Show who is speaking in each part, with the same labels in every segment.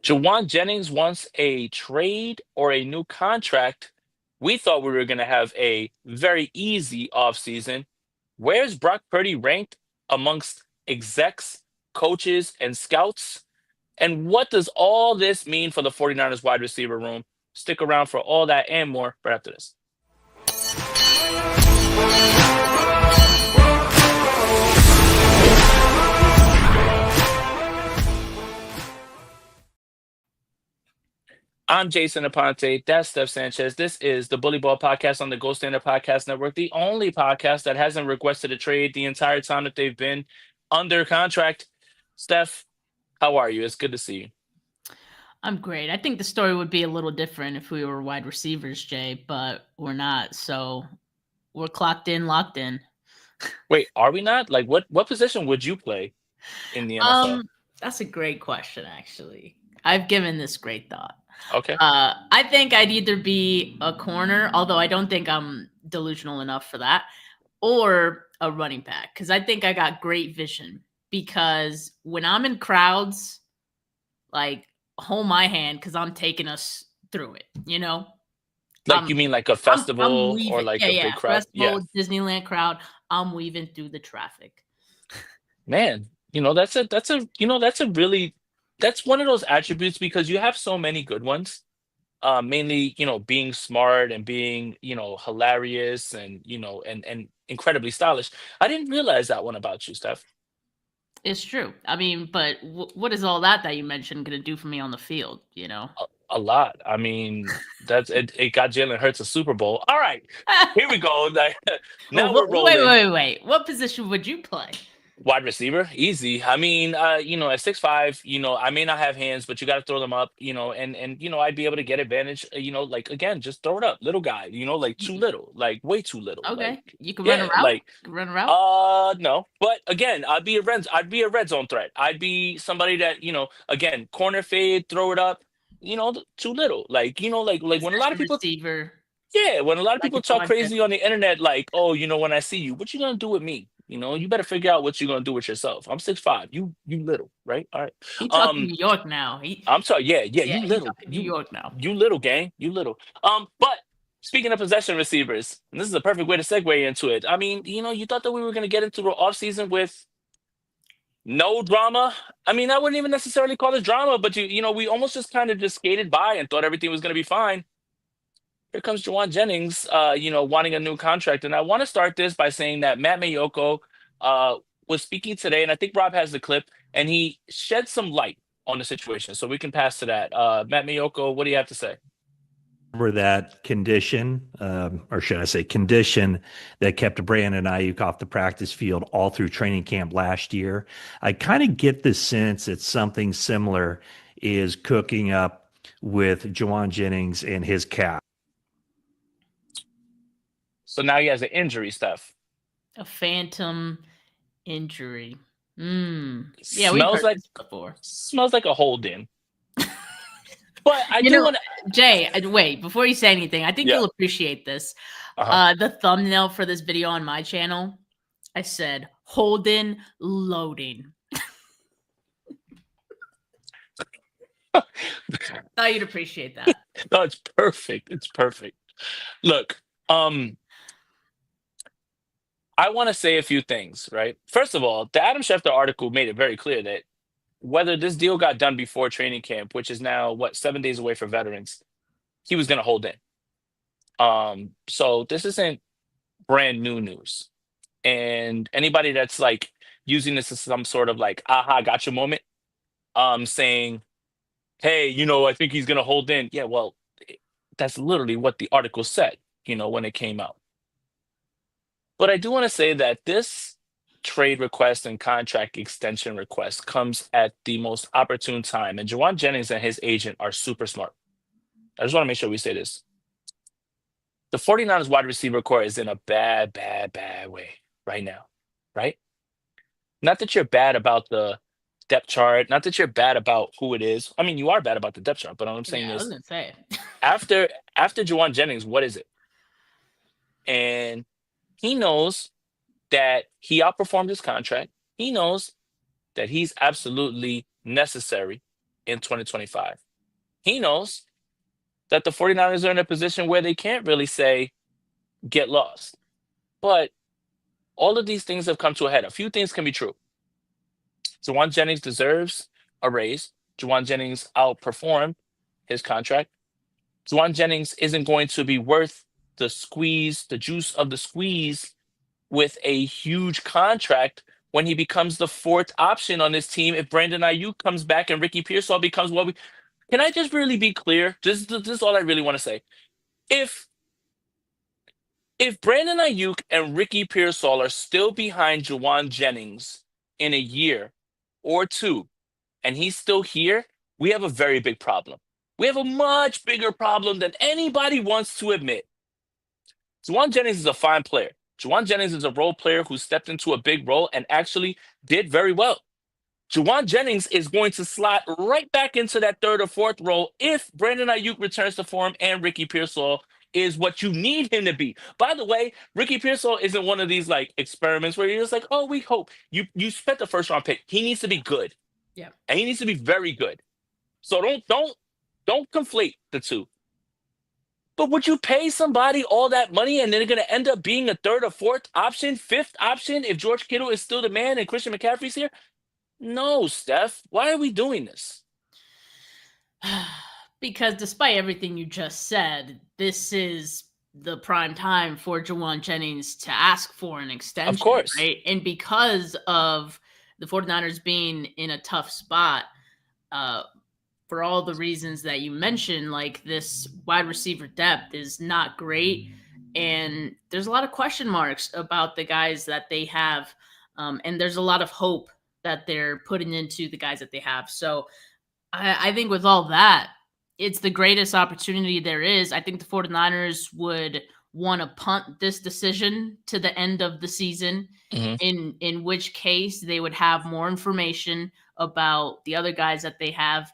Speaker 1: Jauan Jennings wants a trade or a new contract. We thought we were going to have a very easy offseason. Where's Brock Purdy ranked amongst execs, coaches, and scouts? And what does all this mean for the 49ers wide receiver room? Stick around for all that and more right after this. I'm Jason Aponte. That's Steph Sanchez. This is the Bully Ball Podcast on the Gold Standard Podcast Network, the only podcast that hasn't requested a trade the entire time that they've been under contract. Steph, how are you? It's good to see you.
Speaker 2: I'm great. I think the story would be a little different if we were wide receivers, Jay, but we're not. So we're clocked in, locked in.
Speaker 1: Wait, are we not? Like, what position would you play in the NFL?
Speaker 2: That's a great question, actually. I've given this great thought.
Speaker 1: Okay.
Speaker 2: I think I'd either be a corner, although I don't think I'm delusional enough for that, or a running back, because I think I got great vision. Because when I'm in crowds, like, hold my hand because I'm taking us through it, you know?
Speaker 1: Like, you mean like a festival
Speaker 2: weaving,
Speaker 1: or like a big crowd?
Speaker 2: Festival, Disneyland crowd. I'm weaving through the traffic.
Speaker 1: Man, that's one of those attributes because you have so many good ones. Mainly, being smart and being, hilarious and, and incredibly stylish. I didn't realize that one about you, Steph.
Speaker 2: It's true. I mean, but what is all that you mentioned going to do for me on the field,
Speaker 1: A lot. I mean, that's it. It got Jalen Hurts a Super Bowl. All right, here we go. Now we're rolling.
Speaker 2: Wait. What position would you play?
Speaker 1: Wide receiver, easy. I mean, at 6'5", I may not have hands, but you got to throw them up, and I'd be able to get advantage. Like again, just throw it up, little guy. Like too little, like way too little.
Speaker 2: Okay,
Speaker 1: like,
Speaker 2: you can run a route.
Speaker 1: Like
Speaker 2: you can run a route.
Speaker 1: No, but again, I'd be a red zone threat. I'd be somebody that again, corner fade, throw it up. Too little. Like like when a lot of people.
Speaker 2: Receiver.
Speaker 1: Yeah, when a lot of people talk crazy on the internet, like, oh, when I see you, what you gonna do with me? You better figure out what you're gonna do with yourself. I'm 6'5". You little, right? All right.
Speaker 2: He talking New York now.
Speaker 1: I'm sorry. Yeah. You little.
Speaker 2: New York now.
Speaker 1: You little gang. You little. But speaking of possession receivers, and this is the perfect way to segue into it. I mean, you thought that we were gonna get into the offseason with no drama. I mean, I wouldn't even necessarily call this drama, but we almost just kind of just skated by and thought everything was gonna be fine. Here comes Jauan Jennings, wanting a new contract. And I want to start this by saying that Matt Mayoko was speaking today, and I think Rob has the clip, and he shed some light on the situation. So we can pass to that. Matt Mayoko, what do you have to say?
Speaker 3: Remember that condition, or should I say condition, that kept Brandon Ayuk off the practice field all through training camp last year? I kind of get the sense that something similar is cooking up with Jauan Jennings and his calf.
Speaker 1: So now he has an injury, Steph.
Speaker 2: A phantom injury. Yeah,
Speaker 1: smells like before. Smells like a hold-in. But I do want
Speaker 2: to. Jay, wait, before you say anything, I think you'll appreciate this. The thumbnail for this video on my channel, I said, Holden loading. Thought you'd appreciate that.
Speaker 1: No, it's perfect. It's perfect. Look, I want to say a few things, right? First of all, the Adam Schefter article made it very clear that whether this deal got done before training camp, which is now 7 days away for veterans, he was going to hold in. So this isn't brand new news. And anybody that's like using this as some sort of like, aha, gotcha moment, saying, hey, I think he's going to hold in. Yeah, well, that's literally what the article said, when it came out. But I do want to say that this trade request and contract extension request comes at the most opportune time. And Jauan Jennings and his agent are super smart. I just want to make sure we say this. The 49ers wide receiver core is in a bad, bad, bad way right now, right? Not that you're bad about the depth chart, not that you're bad about who it is. I mean, you are bad about the depth chart, but I'm saying
Speaker 2: I was going to say it.
Speaker 1: after Jauan Jennings, what is it? And he knows that he outperformed his contract. He knows that he's absolutely necessary in 2025. He knows that the 49ers are in a position where they can't really say, get lost. But all of these things have come to a head. A few things can be true. Jauan Jennings deserves a raise. Jauan Jennings outperformed his contract. Jauan Jennings isn't going to be worth the squeeze, the juice of the squeeze with a huge contract when he becomes the fourth option on this team. If Brandon Ayuk comes back and Ricky Pearsall becomes what we can, I just really be clear? This is all I really want to say. If Brandon Ayuk and Ricky Pearsall are still behind Jauan Jennings in a year or two, and he's still here, we have a very big problem. We have a much bigger problem than anybody wants to admit. Jauan Jennings is a fine player. Jauan Jennings is a role player who stepped into a big role and actually did very well. Jauan Jennings is going to slot right back into that third or fourth role if Brandon Ayuk returns to form and Ricky Pearsall is what you need him to be. By the way, Ricky Pearsall isn't one of these like experiments where you're just like, oh, we hope. You spent the first round pick. He needs to be good.
Speaker 2: Yeah.
Speaker 1: And he needs to be very good. So don't conflate the two. But would you pay somebody all that money and then they're going to end up being a third or fourth option, fifth option if George Kittle is still the man and Christian McCaffrey's here? No, Steph. Why are we doing this?
Speaker 2: Because despite everything you just said, this is the prime time for Jauan Jennings to ask for an extension.
Speaker 1: Of course.
Speaker 2: Right? And because of the 49ers being in a tough spot, for all the reasons that you mentioned, like this wide receiver depth is not great. And there's a lot of question marks about the guys that they have. And there's a lot of hope that they're putting into the guys that they have. So I think with all that, it's the greatest opportunity there is. I think the 49ers would want to punt this decision to the end of the season, in which case they would have more information about the other guys that they have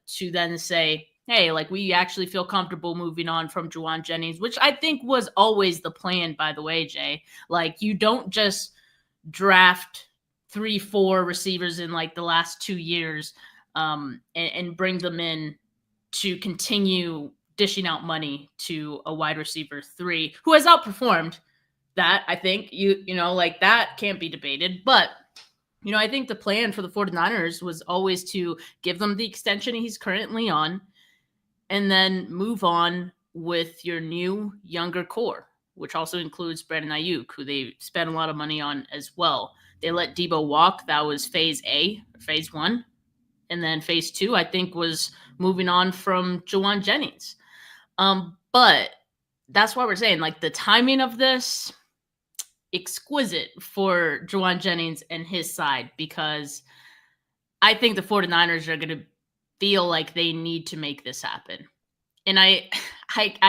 Speaker 2: to then say, hey, like we actually feel comfortable moving on from Jauan Jennings, which I think was always the plan, by the way, Jay. Like you don't just draft 3-4 receivers in like the last 2 years and bring them in to continue dishing out money to a wide receiver 3 who has outperformed that. I think you know, like that can't be debated, but you know, I think the plan for the 49ers was always to give them the extension he's currently on and then move on with your new younger core, which also includes Brandon Ayuk, who they spent a lot of money on as well. They let Debo walk. That was phase 1. And then phase 2, I think, was moving on from Jauan Jennings. But that's why we're saying, like, the timing of this, exquisite for Jauan Jennings and his side, because I think the 49ers are going to feel like they need to make this happen. And I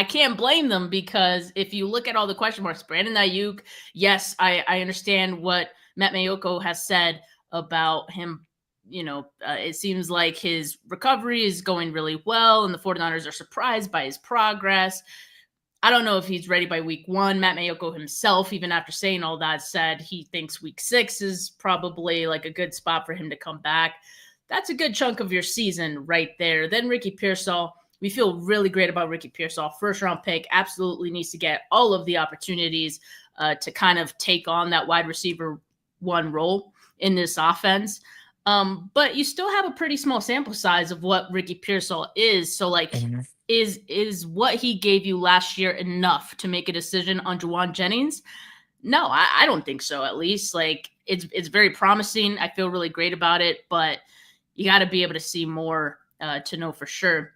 Speaker 2: can't blame them, because if you look at all the question marks, Brandon Ayuk, yes, I understand what Matt Mayoko has said about him. You know, it seems like his recovery is going really well, and the 49ers are surprised by his progress. I don't know if he's ready by week 1. Matt Mayoko himself, even after saying all that, said he thinks week 6 is probably like a good spot for him to come back. That's a good chunk of your season right there. Then Ricky Pearsall, we feel really great about Ricky Pearsall. First round pick, absolutely needs to get all of the opportunities to kind of take on that wide receiver 1 role in this offense. But you still have a pretty small sample size of what Ricky Pearsall is. So like, is what he gave you last year enough to make a decision on Jauan Jennings? No, I don't think so. At least like it's very promising. I feel really great about it, but you got to be able to see more to know for sure.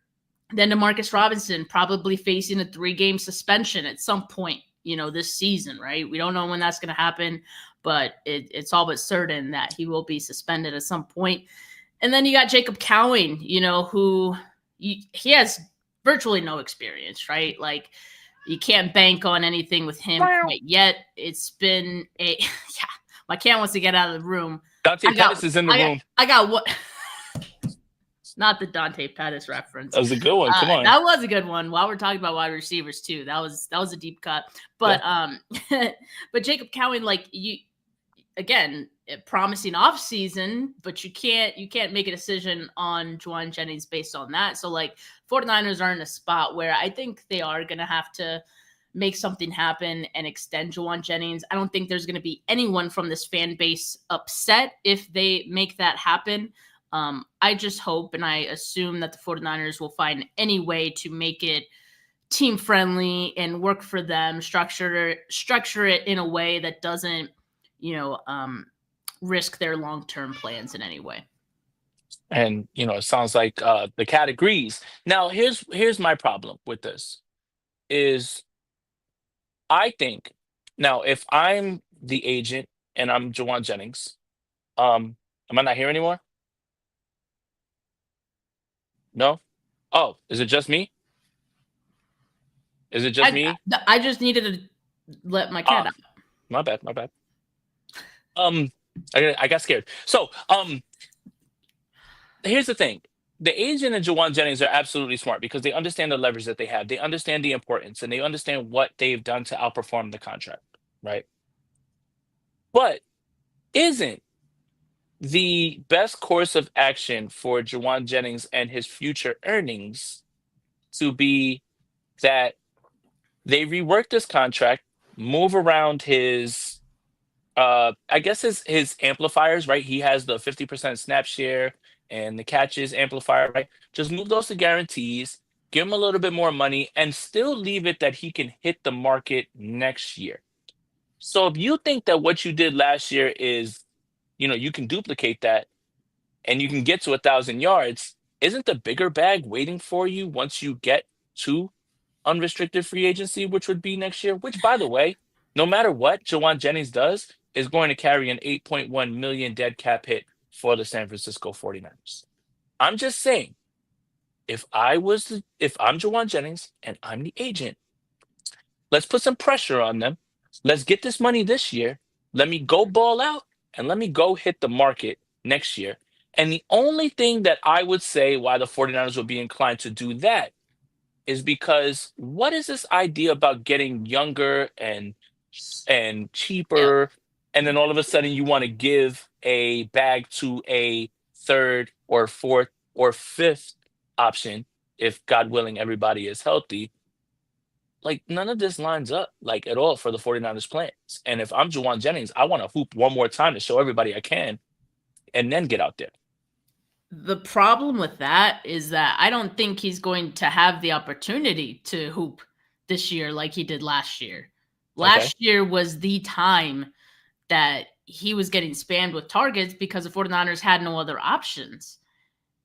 Speaker 2: Then DeMarcus Robinson probably facing a 3-game suspension at some point, you know, this season, right? We don't know when that's going to happen, but it's all but certain that he will be suspended at some point. And then you got Jacob Cowing, you know, who he has virtually no experience, right? Like you can't bank on anything with him quite yet. It's been my cat wants to get out of the room.
Speaker 1: Dante Pettis is in the room.
Speaker 2: I got what? Not the Dante Pettis reference.
Speaker 1: That was a good one. Come on.
Speaker 2: That was a good one. While we're talking about wide receivers too, that was a deep cut. But but Jacob Cowing, like you, again, promising offseason, but you can't make a decision on Jauan Jennings based on that. So like 49ers are in a spot where I think they are going to have to make something happen and extend Jauan Jennings. I don't think there's going to be anyone from this fan base upset if they make that happen. I just hope and I assume that the 49ers will find any way to make it team friendly and work for them, structure it in a way that doesn't, risk their long-term plans in any way.
Speaker 1: And it sounds like the cat agrees. Now, here's my problem with this is I think now if I'm the agent and I'm Jauan Jennings, am I not here anymore? No? Oh, is it just me? Is it just me?
Speaker 2: I just needed to let my cat out.
Speaker 1: My bad, my bad. I got scared. So, here's the thing. The agent and Jauan Jennings are absolutely smart because they understand the leverage that they have. They understand the importance and they understand what they've done to outperform the contract, right? But isn't the best course of action for Jauan Jennings and his future earnings to be that they rework this contract, move around his I guess his amplifiers, right? He has the 50% snap share and the catches amplifier, right? Just move those to guarantees, give him a little bit more money, and still leave it that he can hit the market next year. So if you think that what you did last year is, you can duplicate that and you can get to 1,000 yards, isn't the bigger bag waiting for you once you get to unrestricted free agency, which would be next year? Which, by the way, no matter what Jauan Jennings does, is going to carry an 8.1 million dead cap hit for the San Francisco 49ers. I'm just saying, if I'm Jauan Jennings and I'm the agent, let's put some pressure on them. Let's get this money this year. Let me go ball out and let me go hit the market next year. And the only thing that I would say why the 49ers would be inclined to do that is because what is this idea about getting younger and cheaper, and then all of a sudden you want to give a bag to a third or fourth or fifth option if God willing everybody is healthy? Like none of this lines up like at all for the 49ers plans. And if I'm Jauan Jennings, I want to hoop one more time to show everybody I can and then get out there.
Speaker 2: The problem with that is that I don't think he's going to have the opportunity to hoop this year like he did last year. Last year was the time that he was getting spammed with targets because the 49ers had no other options.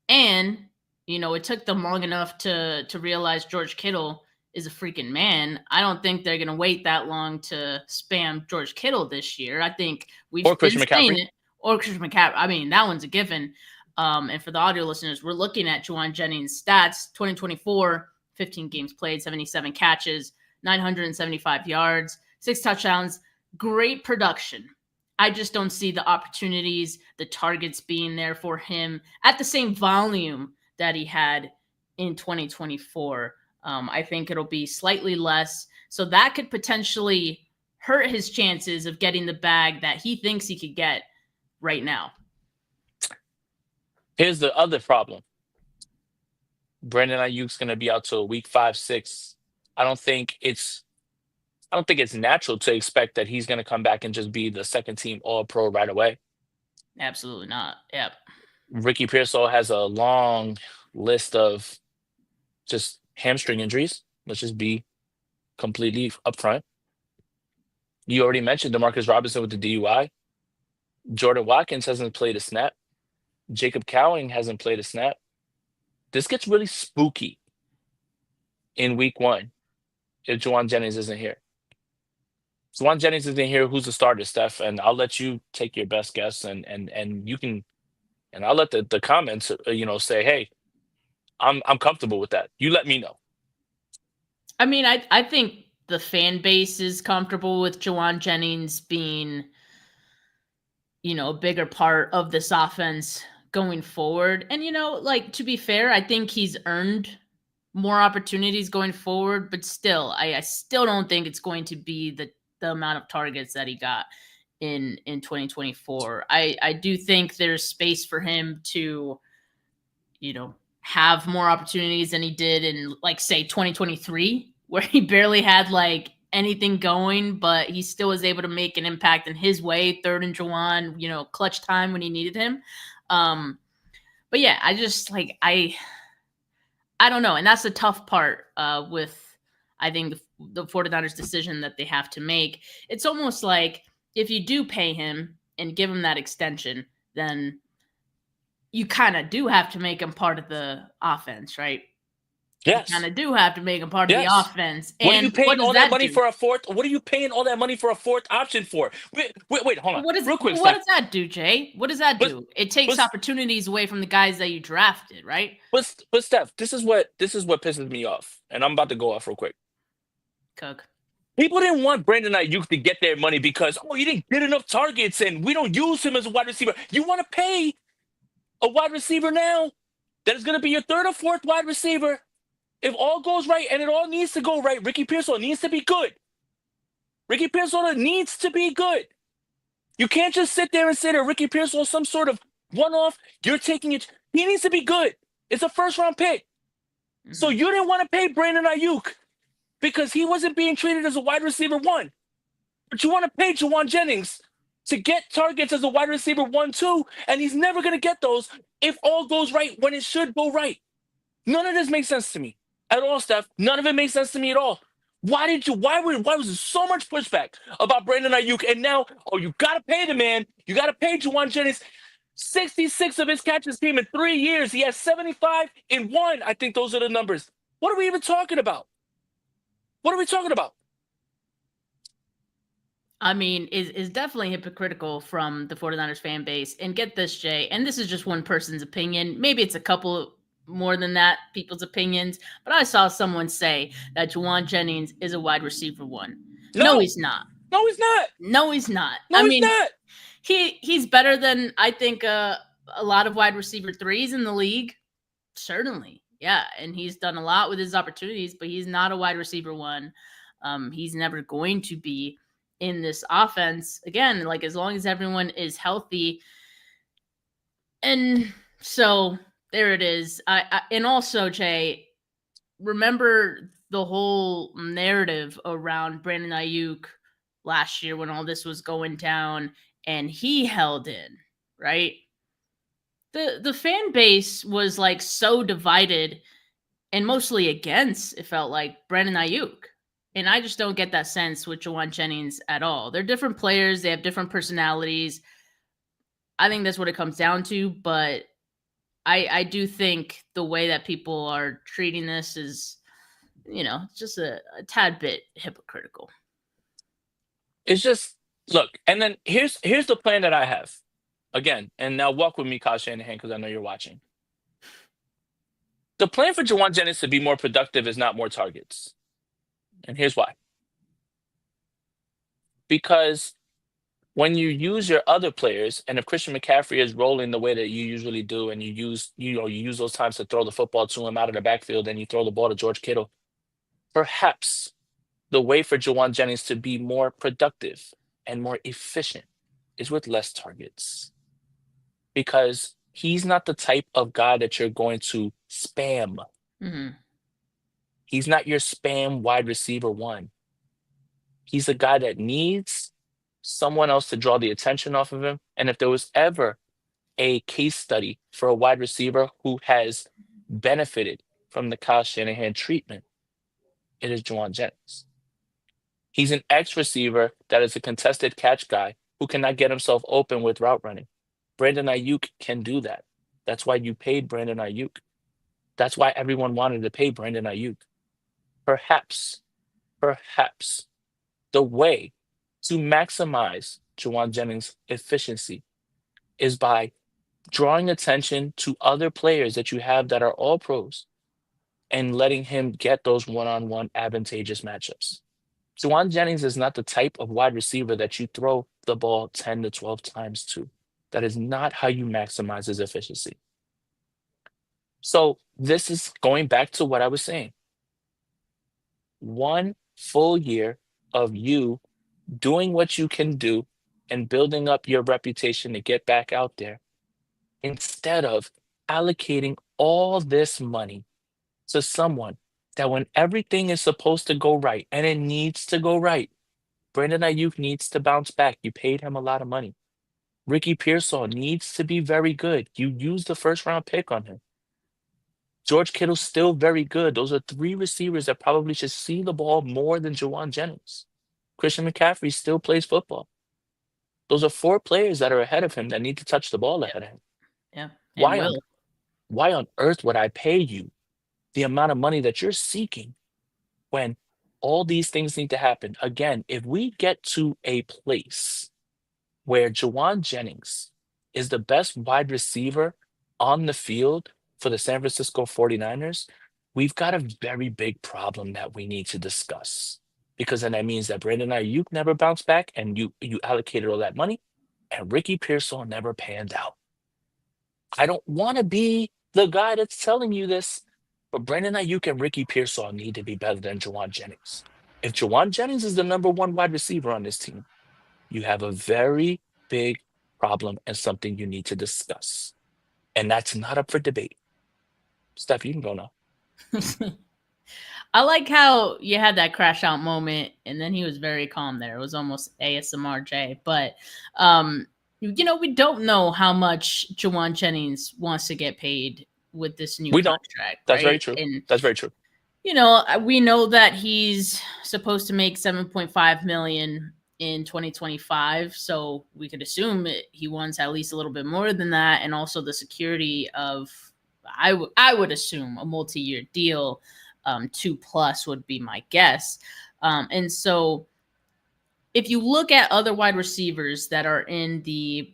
Speaker 2: And, it took them long enough to realize George Kittle is a freaking man. I don't think they're going to wait that long to spam George Kittle this year. I think we've
Speaker 1: Or Christian
Speaker 2: been saying
Speaker 1: McCaffrey.
Speaker 2: it. Or Christian McCaffrey. I mean, that one's a given. And for the audio listeners, we're looking at Jauan Jennings' stats, 2024, 15 games played, 77 catches, 975 yards, 6 touchdowns, great production. I just don't see the opportunities, the targets being there for him at the same volume that he had in 2024. I think it'll be slightly less. So that could potentially hurt his chances of getting the bag that he thinks he could get right now.
Speaker 1: Here's the other problem. Brandon Ayuk's going to be out till week 5, 6. I don't think it's natural to expect that he's going to come back and just be the second team All-Pro right away.
Speaker 2: Absolutely not. Yep.
Speaker 1: Ricky Pearsall has a long list of just hamstring injuries. Let's just be completely upfront. You already mentioned DeMarcus Robinson with the DUI. Jordan Watkins hasn't played a snap. Jacob Cowing hasn't played a snap. This gets really spooky in week 1 if Jauan Jennings isn't here. Jauan Jennings isn't here. Who's the starter, Steph? And I'll let you take your best guess, and you can, and I'll let the comments, say, hey, I'm comfortable with that. You let me know.
Speaker 2: I mean, I think the fan base is comfortable with Jauan Jennings being, a bigger part of this offense going forward. And, to be fair, I think he's earned more opportunities going forward, but still, I still don't think it's going to be the amount of targets that he got in 2024. I do think there's space for him to, have more opportunities than he did in, like, say 2023, where he barely had like anything going, but he still was able to make an impact in his way. Third and Jauan, clutch time when he needed him. But yeah, I just like I don't know, and that's the tough part with, I think, the 49ers decision that they have to make. It's almost like if you do pay him and give him that extension, then you kind of do have to make him part of the offense, right? You kind
Speaker 1: Yes.
Speaker 2: of do have to make him part of the
Speaker 1: Yes.
Speaker 2: offense.
Speaker 1: What are you
Speaker 2: And what
Speaker 1: paying
Speaker 2: does
Speaker 1: all that
Speaker 2: that
Speaker 1: money
Speaker 2: do?
Speaker 1: for a fourth? What are you paying all that money for a fourth option for? Wait, hold on. Real quick,
Speaker 2: What
Speaker 1: Steph.
Speaker 2: does that do, Jay? What does that
Speaker 1: But,
Speaker 2: do? It takes
Speaker 1: but,
Speaker 2: opportunities away from the guys that you drafted, right?
Speaker 1: but Steph, this is what pisses me off. And I'm about to go off real quick.
Speaker 2: Cook.
Speaker 1: People didn't want Brandon Ayuk to get their money because, oh, he didn't get enough targets and we don't use him as a wide receiver. You want to pay a wide receiver now that is going to be your third or fourth wide receiver. If all goes right, and it all needs to go right, Ricky Pearsall needs to be good. Ricky Pearsall needs to be good. You can't just sit there and say that Ricky Pearsall is some sort of one-off. You're taking it. He needs to be good. It's a first-round pick.
Speaker 2: Mm-hmm.
Speaker 1: So you didn't want to pay Brandon Ayuk because he wasn't being treated as a wide receiver 1. But you want to pay Jauan Jennings to get targets as a wide receiver 1-2, and he's never going to get those if all goes right when it should go right. None of this makes sense to me at all, Steph. None of it makes sense to me at all. Why was there so much pushback about Brandon Ayuk? And now, oh, you got to pay the man. You got to pay Jauan Jennings. 66 of his catches came in 3 years. He has 75 in 1. I think those are the numbers. What are we even talking about? What are we talking about?
Speaker 2: I mean, is definitely hypocritical from the 49ers fan base. And get this, Jay, and this is just one person's opinion. Maybe it's a couple more than that, people's opinions. But I saw someone say that Jauan Jennings is a wide receiver 1. No, he's not.
Speaker 1: No, he's not.
Speaker 2: No, he's not.
Speaker 1: No,
Speaker 2: I
Speaker 1: he's
Speaker 2: mean,
Speaker 1: not.
Speaker 2: He's better than, I think, a lot of wide receiver 3s in the league. Certainly. Yeah. And he's done a lot with his opportunities, but he's not a wide receiver 1. He's never going to be in this offense. Again, like, as long as everyone is healthy. And so there it is. And also, Jay, remember the whole narrative around Brandon Ayuk last year when all this was going down, and he held in, right? The fan base was like so divided and mostly against, it felt like, Brandon Ayuk. And I just don't get that sense with Jauan Jennings at all. They're different players. They have different personalities. I think that's what it comes down to. But I do think the way that people are treating this is, just a tad bit hypocritical.
Speaker 1: It's just, look, and then here's the plan that I have. Again, and now walk with me, Kyle Shanahan, because I know you're watching. The plan for Jauan Jennings to be more productive is not more targets. And here's why. Because when you use your other players, and if Christian McCaffrey is rolling the way that you usually do, and you use those times to throw the football to him out of the backfield, and you throw the ball to George Kittle, perhaps the way for Jauan Jennings to be more productive and more efficient is with less targets. Because he's not the type of guy that you're going to spam.
Speaker 2: Mm-hmm.
Speaker 1: He's not your spam wide receiver 1. He's a guy that needs someone else to draw the attention off of him. And if there was ever a case study for a wide receiver who has benefited from the Kyle Shanahan treatment, it is Jauan Jennings. He's an ex-receiver that is a contested catch guy who cannot get himself open with route running. Brandon Ayuk can do that. That's why you paid Brandon Ayuk. That's why everyone wanted to pay Brandon Ayuk. Perhaps the way to maximize Jauan Jennings' efficiency is by drawing attention to other players that you have that are all pros and letting him get those one-on-one advantageous matchups. Jauan Jennings is not the type of wide receiver that you throw the ball 10 to 12 times to. That is not how you maximize his efficiency. So this is going back to what I was saying. 1 full year of you doing what you can do and building up your reputation to get back out there instead of allocating all this money to someone that when everything is supposed to go right and it needs to go right, Brandon Ayuk needs to bounce back. You paid him a lot of money. Ricky Pearsall needs to be very good. You used the first round pick on him. George Kittle's still very good. Those are three receivers that probably should see the ball more than Jauan Jennings. Christian McCaffrey still plays football. Those are four players that are ahead of him that need to touch the ball ahead of him.
Speaker 2: Yeah. And
Speaker 1: Why on why on earth would I pay you the amount of money that you're seeking when all these things need to happen? Again, if we get to a place where Jauan Jennings is the best wide receiver on the field for the San Francisco 49ers, we've got a very big problem that we need to discuss. Because then that means that Brandon Ayuk never bounced back and you allocated all that money and Ricky Pearsall never panned out. I don't want to be the guy that's telling you this, but Brandon Ayuk and Ricky Pearsall need to be better than Jauan Jennings. If Jauan Jennings is the number one wide receiver on this team, you have a very big problem and something you need to discuss. And that's not up for debate. Steph, you can go now.
Speaker 2: I like how you had that crash out moment and then he was very calm there. It was almost ASMRJ. But, we don't know how much Jauan Jennings wants to get paid with this new contract.
Speaker 1: That's
Speaker 2: right?
Speaker 1: very true. And, that's very true.
Speaker 2: We know that he's supposed to make $7.5 million in 2025. So we could assume he wants at least a little bit more than that. And also the security of, I would assume, a multi-year deal. 2+ would be my guess. And so if you look at other wide receivers that are in the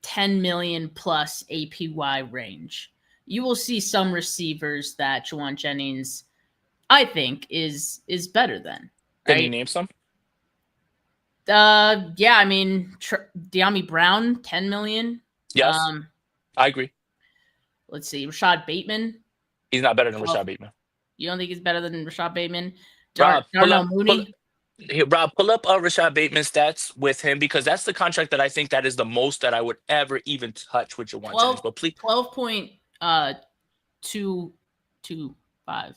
Speaker 2: 10 million plus APY range, you will see some receivers that Jauan Jennings, I think, is better than. Right?
Speaker 1: Can you name some?
Speaker 2: Yeah, I mean, De'Ami Brown, 10 million.
Speaker 1: Yes, I agree.
Speaker 2: Let's see, Rashad Bateman.
Speaker 1: He's not better than Rashad Bateman.
Speaker 2: You don't think he's better than Rashad Bateman?
Speaker 1: Rob,
Speaker 2: Mooney?
Speaker 1: Pull up Rashad Bateman's stats with him because that's the contract that I think that is the most that I would ever even touch with Jauan Jennings. But please,
Speaker 2: 12.225. 12.2.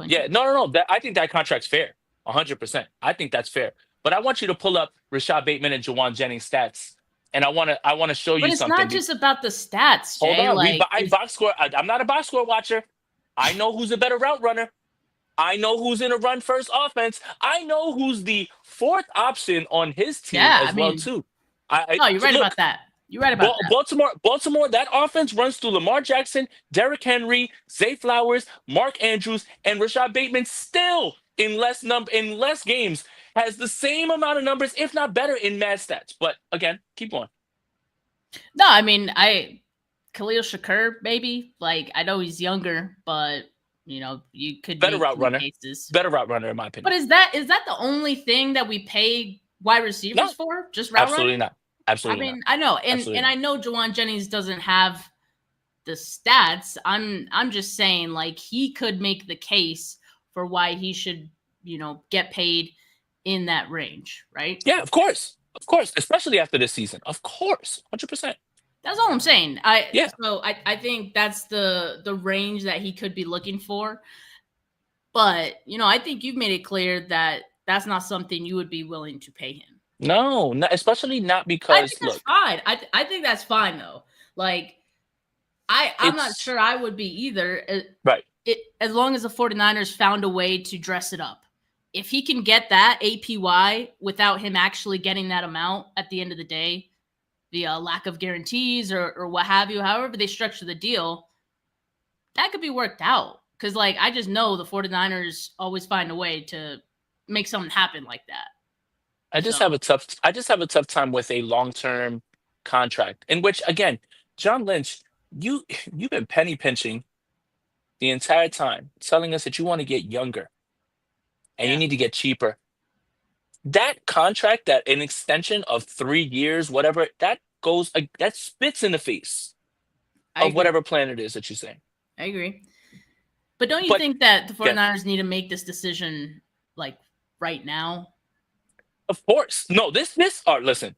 Speaker 1: Yeah, no. I think that contract's fair, 100%. I think that's fair. But I want you to pull up Rashad Bateman and Jauan Jennings stats, and I want to show you something.
Speaker 2: But it's not just about the stats, Jay.
Speaker 1: Hold on, I box score. I'm not a box score watcher. I know who's a better route runner. I know who's in a run first offense. I know who's the fourth option on his team well too.
Speaker 2: You're right about that. You're right about that.
Speaker 1: Baltimore, that offense runs through Lamar Jackson, Derrick Henry, Zay Flowers, Mark Andrews, and Rashad Bateman still in less games has the same amount of numbers, if not better, in mad stats. But again, keep going.
Speaker 2: No, I mean, Khalil Shakur, maybe. I know he's younger, but you could
Speaker 1: better route runner.
Speaker 2: Cases.
Speaker 1: Better route runner, in my opinion.
Speaker 2: But is that the only thing that we pay wide receivers for? Just route
Speaker 1: Absolutely
Speaker 2: running?
Speaker 1: Not. Absolutely.
Speaker 2: I mean, I know, and I know Jauan Jennings doesn't have the stats. I'm just saying, he could make the case for why he should, get paid in that range, right?
Speaker 1: Yeah, of course, especially after this season, of course, 100%.
Speaker 2: That's all I'm saying. So I think that's the range that he could be looking for. But, I think you've made it clear that that's not something you would be willing to pay him.
Speaker 1: No, especially not because
Speaker 2: I think that's fine. I think that's fine though. I'm not sure I would be either.
Speaker 1: Right.
Speaker 2: As long as the 49ers found a way to dress it up. If he can get that APY without him actually getting that amount at the end of the day, via lack of guarantees or what have you, however they structure the deal, that could be worked out. Because, I just know the 49ers always find a way to make something happen like that.
Speaker 1: I just have a tough time with a long-term contract in which, again, John Lynch, you've been penny pinching the entire time, telling us that you want to get younger and you need to get cheaper. That contract, that an extension of 3 years, whatever, that spits in the face of whatever plan it is that you're saying.
Speaker 2: I agree. But don't you think that the 49ers need to make this decision right now?
Speaker 1: Of course. No, listen.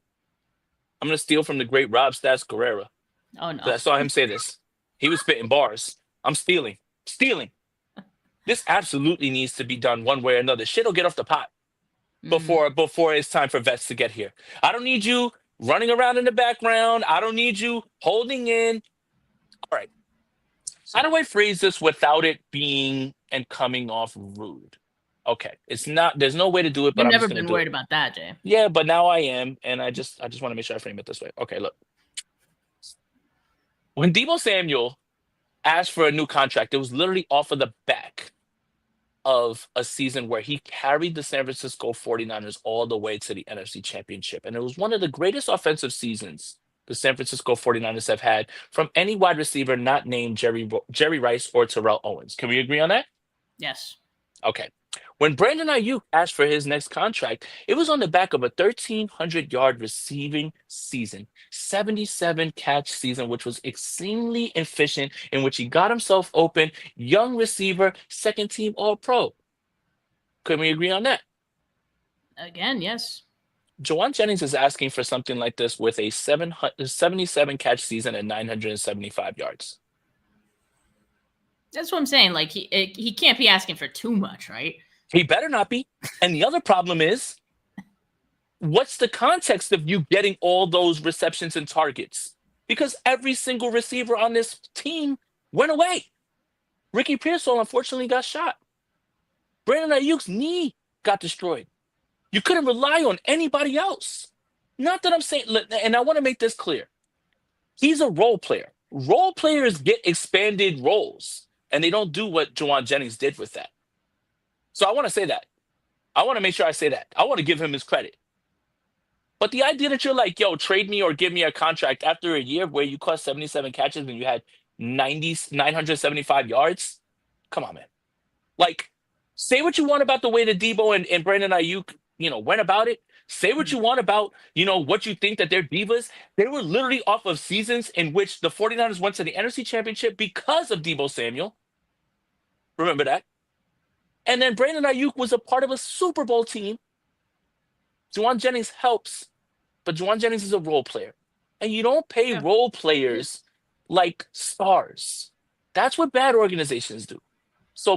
Speaker 1: I'm going to steal from the great Rob Stats Guerrera.
Speaker 2: Oh,
Speaker 1: 'Cause I
Speaker 2: no.
Speaker 1: saw him say this. He was spitting bars. I'm stealing. Stealing. This absolutely needs to be done one way or another. Shit'll get off the pot before it's time for vets to get here. I don't need you running around in the background. I don't need you holding in. All right. How do I phrase this without it being and coming off rude? Okay. It's not, there's no way to do it, but
Speaker 2: You've
Speaker 1: I'm just
Speaker 2: never
Speaker 1: gonna
Speaker 2: been
Speaker 1: do it.
Speaker 2: worried about that, Jay.
Speaker 1: Yeah, but now I am, and I just want to make sure I frame it this way. Okay, look. When Deebo Samuel asked for a new contract, it was literally off of the back of a season where he carried the San Francisco 49ers all the way to the NFC Championship. And it was one of the greatest offensive seasons the San Francisco 49ers have had from any wide receiver not named Jerry Rice or Terrell Owens. Can we agree on that?
Speaker 2: Yes.
Speaker 1: Okay. When Brandon Ayuk asked for his next contract, it was on the back of a 1,300-yard receiving season, 77-catch season, which was extremely efficient, in which he got himself open, young receiver, second-team All-Pro. Can we agree on that?
Speaker 2: Again, yes.
Speaker 1: Jauan Jennings is asking for something like this with a 77-catch season and 975 yards.
Speaker 2: That's what I'm saying. Like, he can't be asking for too much, right?
Speaker 1: He better not be. And the other problem is, what's the context of you getting all those receptions and targets? Because every single receiver on this team went away. Ricky Pearsall unfortunately got shot. Brandon Ayuk's knee got destroyed. You couldn't rely on anybody else. Not that I'm saying, and I want to make this clear. He's a role player. Role players get expanded roles, and they don't do what Jauan Jennings did with that. So I want to say that. I want to make sure I say that. I want to give him his credit. But the idea that you're like, yo, trade me or give me a contract after a year where you caught 77 catches and you had 975 yards, come on, man. Like, say what you want about the way that Deebo and Brandon Ayuk, went about it. Say what you want about, what you think that they're divas. They were literally off of seasons in which the 49ers went to the NFC Championship because of Deebo Samuel. Remember that? And then Brandon Ayuk was a part of a Super Bowl team. Jauan Jennings helps, but Jauan Jennings is a role player. And you don't pay role players like stars. That's what bad organizations do. So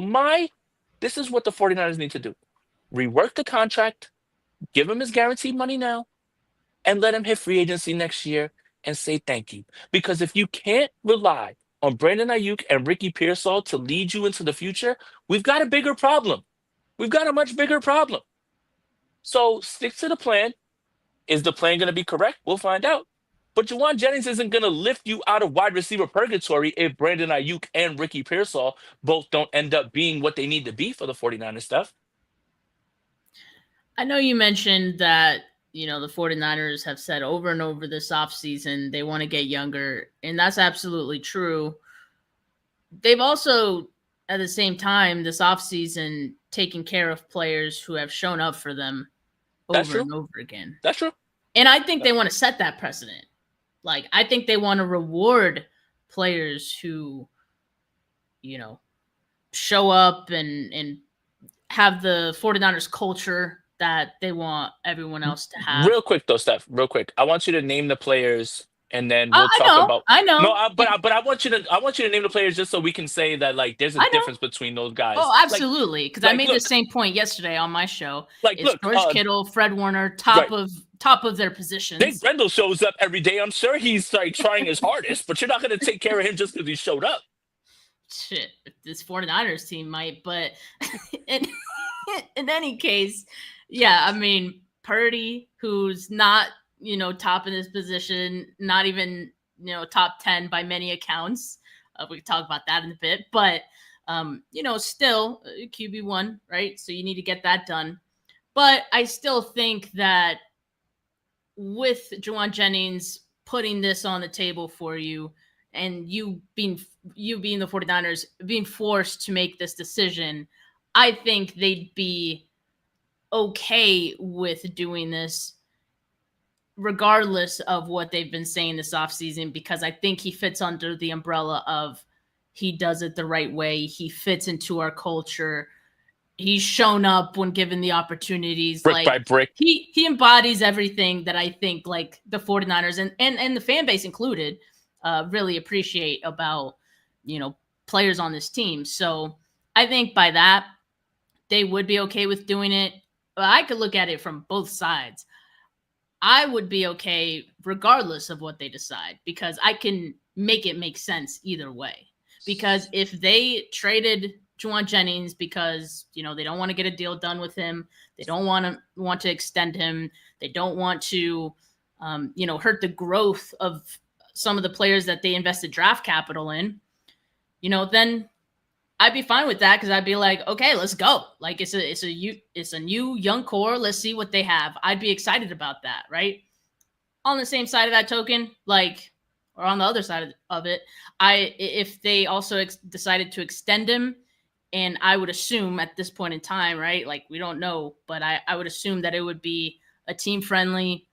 Speaker 1: this is what the 49ers need to do. Rework the contract, give him his guaranteed money now, and let him hit free agency next year and say thank you. Because if you can't rely on Brandon Ayuk and Ricky Pearsall to lead you into the future, we've got a bigger problem. We've got a much bigger problem. So stick to the plan. Is the plan going to be correct? We'll find out. But Jauan Jennings isn't going to lift you out of wide receiver purgatory if Brandon Ayuk and Ricky Pearsall both don't end up being what they need to be for the 49ers stuff.
Speaker 2: I know you mentioned that, the 49ers have said over and over this offseason they want to get younger, and that's absolutely true. They've also, at the same time, this offseason, taken care of players who have shown up for them over and over again.
Speaker 1: That's true.
Speaker 2: And I think they want to set that precedent. Like, I think they want to reward players who, show up and have the 49ers culture that they want everyone else to have.
Speaker 1: Real quick, though, Steph, real quick. I want you to name the players, and then we'll talk about.
Speaker 2: I know.
Speaker 1: No, but I want you to name the players just so we can say that there's a difference between those guys.
Speaker 2: Oh, absolutely. Because I made the same point yesterday on my show. George Kittle, Fred Warner, top of their positions.
Speaker 1: Nick Brendel shows up every day. I'm sure he's trying his hardest, but you're not going to take care of him just because he showed up.
Speaker 2: Shit, this 49ers team might, but in any case. Yeah, I mean, Purdy, who's not, top in his position, not even, top 10 by many accounts. We can talk about that in a bit. But, still QB1, right? So you need to get that done. But I still think that with Jauan Jennings putting this on the table for you and you being the 49ers being forced to make this decision, I think they'd be okay with doing this regardless of what they've been saying this offseason, because I think he fits under the umbrella of he does it the right way. He fits into our culture. He's shown up when given the opportunities.
Speaker 1: Brick by brick.
Speaker 2: He embodies everything that I think like the 49ers and the fan base included really appreciate about, players on this team. So I think by that, they would be okay with doing it. But I could look at it from both sides. I would be okay regardless of what they decide because I can make it make sense either way. Because if they traded Jauan Jennings because they don't want to get a deal done with him, they don't want to extend him, they don't want to hurt the growth of some of the players that they invested draft capital in, then I'd be fine with that because I'd be like, okay, let's go. Like it's a new young core. Let's see what they have. I'd be excited about that, right? On the same side of that token, or on the other side of it, if they also decided to extend him, and I would assume at this point in time, right? Like we don't know, but I would assume that it would be a team-friendly,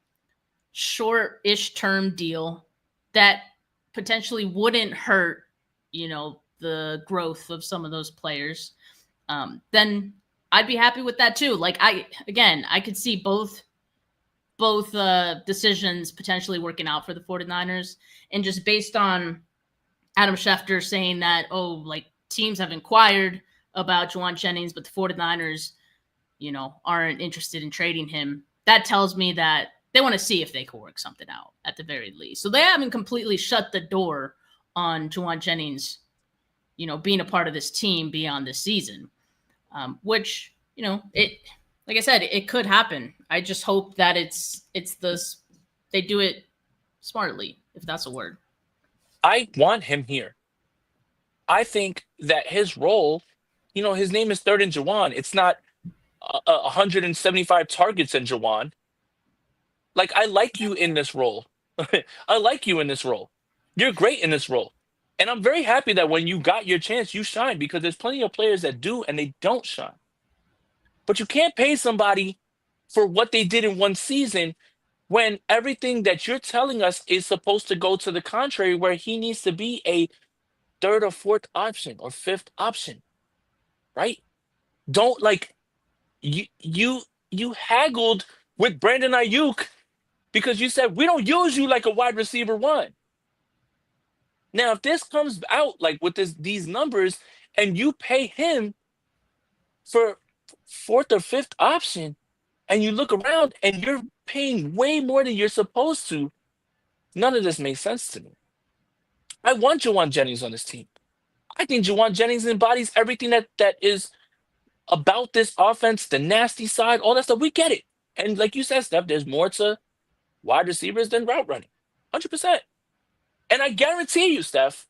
Speaker 2: short-ish term deal that potentially wouldn't hurt, the growth of some of those players, then I'd be happy with that too. Like I could see both decisions potentially working out for the 49ers. And just based on Adam Schefter saying that, teams have inquired about Jauan Jennings, but the 49ers, aren't interested in trading him. That tells me that they want to see if they can work something out at the very least. So they haven't completely shut the door on Jauan Jennings, being a part of this team beyond this season, which, it, like I said, it could happen. I just hope that they do it smartly, if that's a word.
Speaker 1: I want him here. I think that his role, his name is third in Jauan. It's not 175 targets in Jauan. Like, I like you in this role. I like you in this role. You're great in this role. And I'm very happy that when you got your chance, you shine because there's plenty of players that do and they don't shine. But you can't pay somebody for what they did in one season when everything that you're telling us is supposed to go to the contrary, where he needs to be a third or fourth option or fifth option, right? Don't you haggled with Brandon Ayuk because you said we don't use you like a wide receiver one. Now, if this comes out like with these numbers and you pay him for fourth or fifth option and you look around and you're paying way more than you're supposed to, none of this makes sense to me. I want Jauan Jennings on this team. I think Jauan Jennings embodies everything that is about this offense, the nasty side, all that stuff. We get it. And like you said, Steph, there's more to wide receivers than route running. 100%. And I guarantee you, Steph,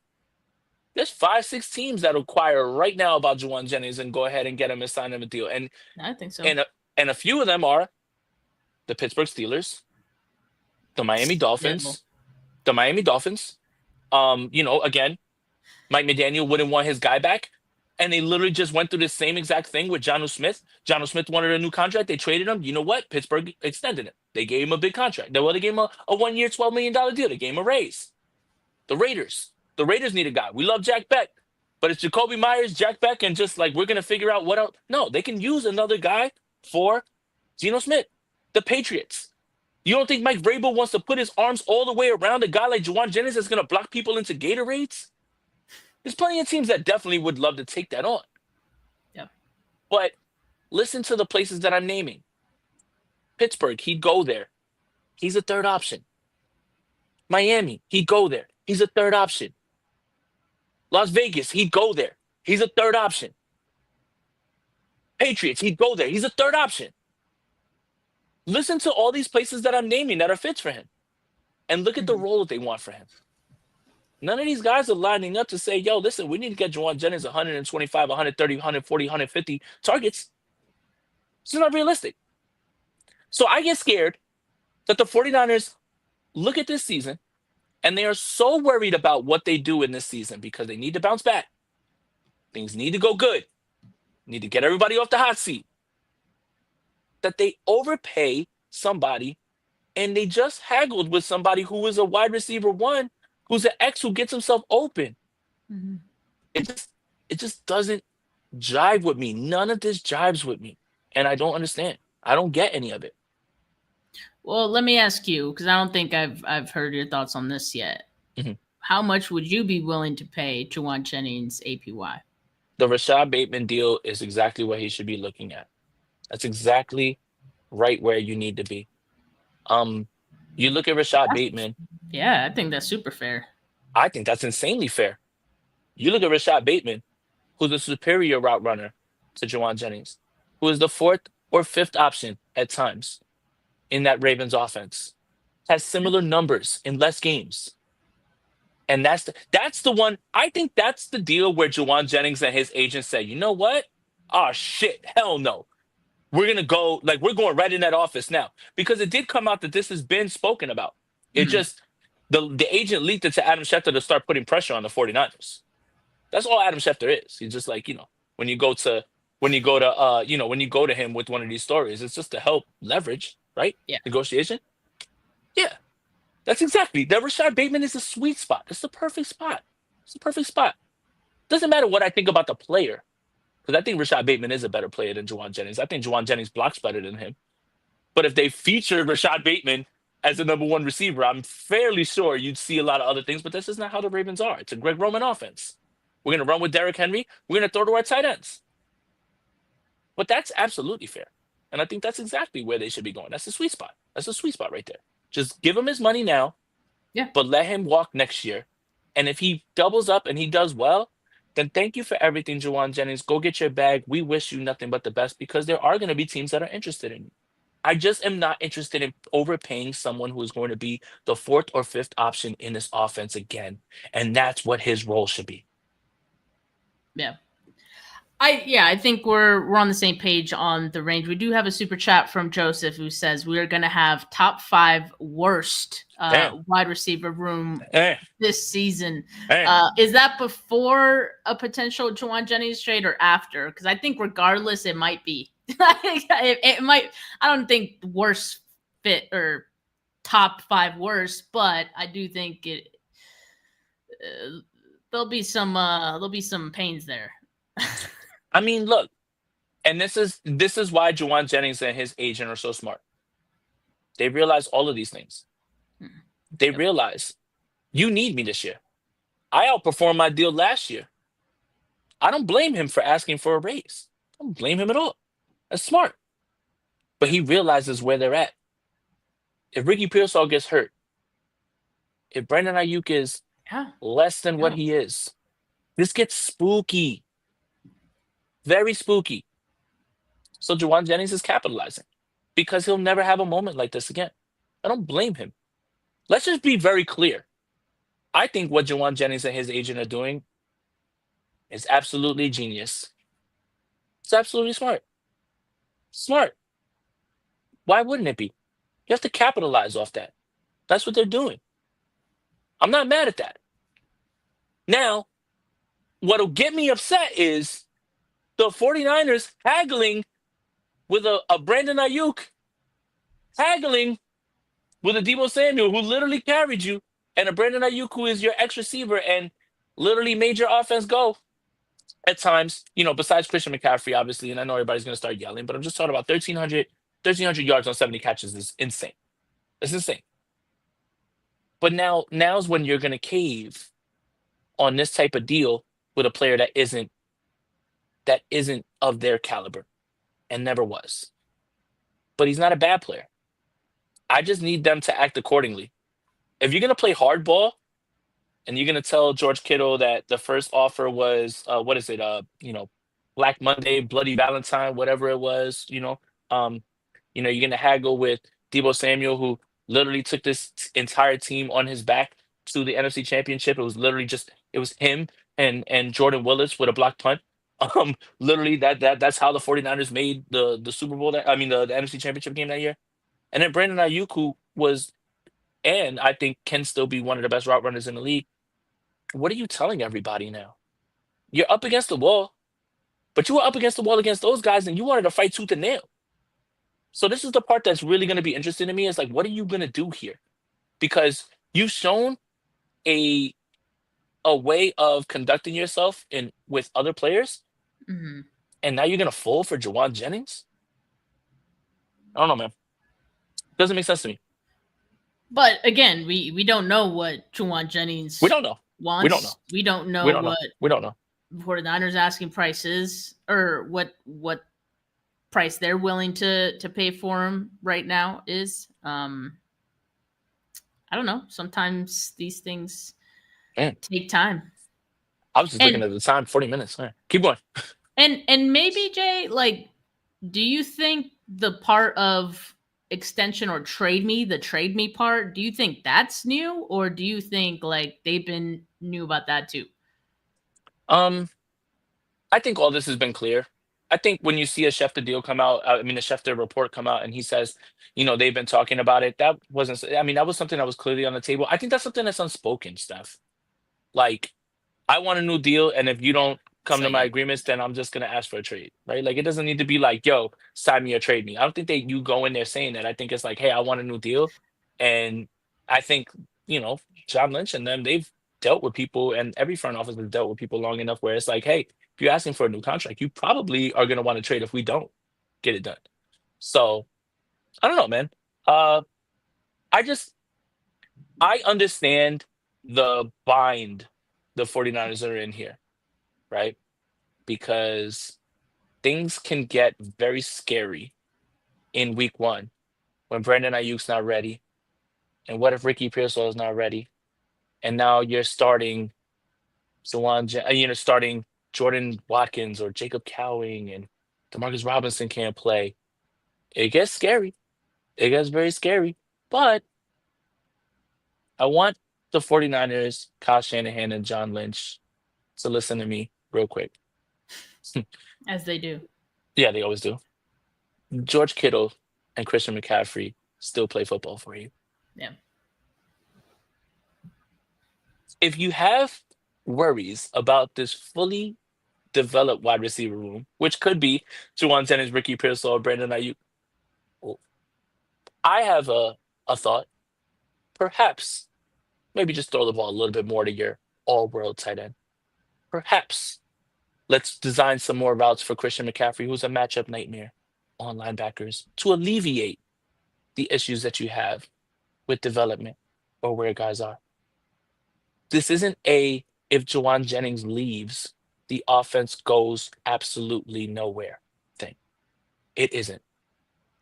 Speaker 1: there's 5-6 teams that acquire right now about Jauan Jennings and go ahead and get him and sign him a deal. And
Speaker 2: I think so.
Speaker 1: And a few of them are the Pittsburgh Steelers, the Miami Dolphins, again, Mike McDaniel wouldn't want his guy back. And they literally just went through the same exact thing with Jonnu Smith. Jonnu Smith wanted a new contract. They traded him. You know what? Pittsburgh extended it. They gave him a big contract. They gave him a 1-year, $12 million deal. They gave him a raise. The Raiders need a guy. We love Jack Beck. But it's Jacoby Myers, Jack Beck, and just like we're going to figure out what else. No, they can use another guy for Geno Smith. The Patriots. You don't think Mike Vrabel wants to put his arms all the way around a guy like Jauan Jennings that's going to block people into Gatorades? There's plenty of teams that definitely would love to take that on.
Speaker 2: Yeah.
Speaker 1: But listen to the places that I'm naming. Pittsburgh, he'd go there. He's a third option. Miami, he'd go there. He's a third option. Las Vegas, he'd go there. He's a third option. Patriots, he'd go there. He's a third option. Listen to all these places that I'm naming that are fits for him. And look at the role that they want for him. None of these guys are lining up to say, yo, listen, we need to get Jauan Jennings 125, 130, 140, 150 targets. It's not realistic. So I get scared that the 49ers look at this season and they are so worried about what they do in this season because they need to bounce back. Things need to go good. Need to get everybody off the hot seat. That they overpay somebody and they just haggled with somebody who is a wide receiver one, who's an X who gets himself open.
Speaker 2: Mm-hmm.
Speaker 1: It just doesn't jive with me. None of this jives with me. And I don't understand. I don't get any of it.
Speaker 2: Well, let me ask you, because I don't think I've heard your thoughts on this yet.
Speaker 1: Mhm.
Speaker 2: How much would you be willing to pay Jauan Jennings APY?
Speaker 1: The Rashad Bateman deal is exactly what he should be looking at. That's exactly right where you need to be. You look at Rashad Bateman,
Speaker 2: Yeah, I think that's super fair.
Speaker 1: I think that's insanely fair. You look at Rashad Bateman, who's a superior route runner to Jauan Jennings, who is the fourth or fifth option at times in that Ravens offense, has similar numbers in less games. And that's the one. I think that's the deal where Jauan Jennings and his agent said, you know what? Oh shit, hell no. We're gonna go like we're going right in that office now. Because it did come out that this has been spoken about. It just the agent leaked it to Adam Schefter to start putting pressure on the 49ers. That's all Adam Schefter is. He's just like, when you go to when you go to when you go to him with one of these stories, it's just to help leverage, right?
Speaker 2: Yeah.
Speaker 1: Negotiation. Yeah. That's exactly. That Rashad Bateman is a sweet spot. It's the perfect spot. It's the perfect spot. Doesn't matter what I think about the player, because I think Rashad Bateman is a better player than Jauan Jennings. I think Jauan Jennings blocks better than him. But if they featured Rashad Bateman as the number one receiver, I'm fairly sure you'd see a lot of other things. But this is not how the Ravens are. It's a Greg Roman offense. We're going to run with Derrick Henry. We're going to throw to our tight ends. But that's absolutely fair. And I think that's exactly where they should be going. That's the sweet spot. That's the sweet spot right there. Just give him his money now.
Speaker 2: Yeah.
Speaker 1: But let him walk next year. And if he doubles up and he does well, then thank you for everything, Jauan Jennings. Go get your bag. We wish you nothing but the best because there are going to be teams that are interested in you. I just am not interested in overpaying someone who is going to be the fourth or fifth option in this offense again. And that's what his role should be.
Speaker 2: Yeah. I think we're on the same page on the range. We do have a super chat from Joseph who says we are going to have top 5 worst wide receiver room this season. Is that before a potential Jauan Jennings trade or after? Because I think regardless, it might be. it might. I don't think worst fit or top 5 worst, but I do think it. There'll be some pains there.
Speaker 1: I mean, look, and this is why Jauan Jennings and his agent are so smart. They realize all of these things. They realize you need me this year. I outperformed my deal last year. I don't blame him for asking for a raise. I don't blame him at all. That's smart. But he realizes where they're at. If Ricky Pearsall gets hurt, if Brandon Ayuk is less than what he is, this gets spooky. Very spooky. So Jauan Jennings is capitalizing because he'll never have a moment like this again. I don't blame him. Let's just be very clear. I think what Jauan Jennings and his agent are doing is absolutely genius. It's absolutely smart. Smart. Why wouldn't it be? You have to capitalize off that. That's what they're doing. I'm not mad at that. Now, what'll get me upset is the 49ers haggling with a Brandon Ayuk, haggling with a Deebo Samuel who literally carried you, and a Brandon Ayuk who is your ex receiver and literally made your offense go at times, besides Christian McCaffrey, obviously, and I know everybody's going to start yelling, but I'm just talking about 1,300 yards on 70 catches is insane. It's insane. But now's when you're going to cave on this type of deal with a player that isn't of their caliber and never was. But he's not a bad player. I just need them to act accordingly. If you're going to play hardball and you're going to tell George Kittle that the first offer was, Black Monday, Bloody Valentine, whatever it was, you're going to haggle with Deebo Samuel, who literally took this entire team on his back to the NFC Championship. It was literally it was him and Jordan Willis with a block punt. Literally that's how the 49ers made the Super Bowl the NFC Championship game that year. And then Brandon Ayuk, who was and I think can still be one of the best route runners in the league. What are you telling everybody now? You're up against the wall, but you were up against the wall against those guys and you wanted to fight tooth and nail. So this is the part that's really going to be interesting to me is like, what are you going to do here? Because you've shown a way of conducting yourself with other players
Speaker 2: Hmm.
Speaker 1: And now you're gonna fold for Jauan Jennings? I don't know, man. Doesn't make sense to me.
Speaker 2: But again, we don't know what Jauan
Speaker 1: We
Speaker 2: Jennings
Speaker 1: don't know. We don't know.
Speaker 2: wants. We don't
Speaker 1: We
Speaker 2: know
Speaker 1: don't know.
Speaker 2: what
Speaker 1: We don't know.
Speaker 2: 49ers asking price is, or what price they're willing to pay for him right now is. I don't know. Sometimes these things
Speaker 1: Man,
Speaker 2: take time.
Speaker 1: I was just looking
Speaker 2: And
Speaker 1: at the time, 40 minutes. All right, keep going.
Speaker 2: and maybe Jay, like, do you think the part of extension or the trade me part, do you think that's new, or do you think like they've been new about that too?
Speaker 1: Um, I think all this has been clear. I think when you see a Schefter deal come out, I mean, a Schefter report come out, and he says, they've been talking about it. That wasn't. I mean, that was something that was clearly on the table. I think that's something that's unspoken, Steph. Like, I want a new deal, and if you don't come
Speaker 2: So
Speaker 1: to my
Speaker 2: yeah,
Speaker 1: agreements, then I'm just gonna ask for a trade, right? Like, it doesn't need to be like, yo, sign me or trade me. I don't think that you go in there saying that. I think it's like, hey, I want a new deal, and I think John Lynch and them, they've dealt with people, and every front office has dealt with people long enough where it's like, hey, if you're asking for a new contract, you probably are gonna want to trade if we don't get it done. So I don't know, man. Uh, I just I understand the bind the 49ers are in here, right? Because things can get very scary in week one when Brandon Ayuk's not ready. And what if Ricky Pearsall is not ready? And now you're starting starting Jordan Watkins or Jacob Cowing, and Demarcus Robinson can't play. It gets scary. It gets very scary. But I want the 49ers, Kyle Shanahan, and John Lynch to listen to me real quick.
Speaker 2: as they do.
Speaker 1: Yeah, they always do. George Kittle and Christian McCaffrey still play football for you.
Speaker 2: Yeah.
Speaker 1: If you have worries about this fully developed wide receiver room, which could be Jauan Jennings, Ricky Pearsall, or Brandon Ayuk, well, I have a thought. Perhaps maybe just throw the ball a little bit more to your all-world tight end. Perhaps let's design some more routes for Christian McCaffrey, who's a matchup nightmare on linebackers, to alleviate the issues that you have with development or where guys are. This isn't a if Jauan Jennings leaves, the offense goes absolutely nowhere thing. It isn't,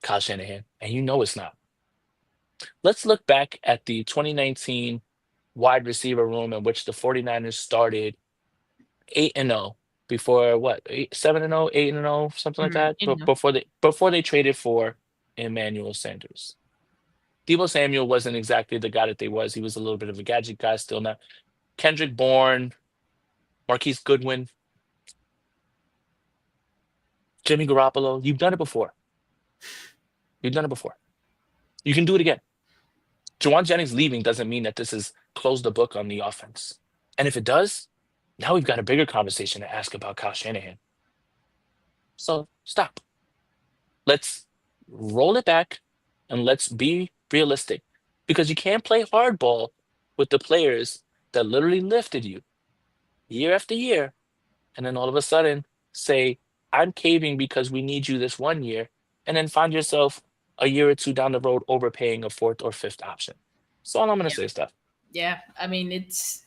Speaker 1: Kyle Shanahan, and you know it's not. Let's look back at the 2019 wide receiver room in which the 49ers started 8-0 before what? 7-0, 8-0, something like that.
Speaker 2: You know.
Speaker 1: Before they traded for Emmanuel Sanders. Deebo Samuel wasn't exactly the guy that they was. He was a little bit of a gadget guy still now. Kendrick Bourne, Marquise Goodwin, Jimmy Garoppolo. You've done it before. You've done it before. You can do it again. Jauan Jennings leaving doesn't mean that this is closed the book on the offense. And if it does, now we've got a bigger conversation to ask about Kyle Shanahan. So stop. Let's roll it back and let's be realistic. Because you can't play hardball with the players that literally lifted you year after year, and then all of a sudden say, I'm caving because we need you this one year, and then find yourself a year or two down the road overpaying a fourth or fifth option. That's all I'm gonna say, Steph.
Speaker 2: Yeah, I mean it's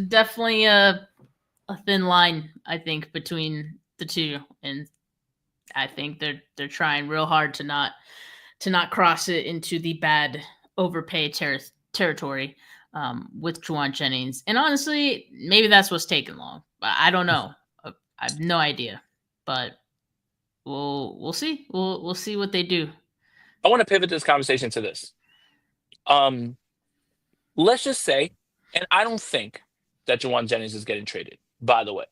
Speaker 2: definitely a thin line, I think, between the two, and I think they're trying real hard to not cross it into the bad overpay territory with Jauan Jennings. And honestly, maybe that's what's taking long. I don't know. I have no idea, but we'll see. We'll see what they do.
Speaker 1: I want to pivot this conversation to this. Um, let's just say, and I don't think that Jauan Jennings is getting traded, by the way.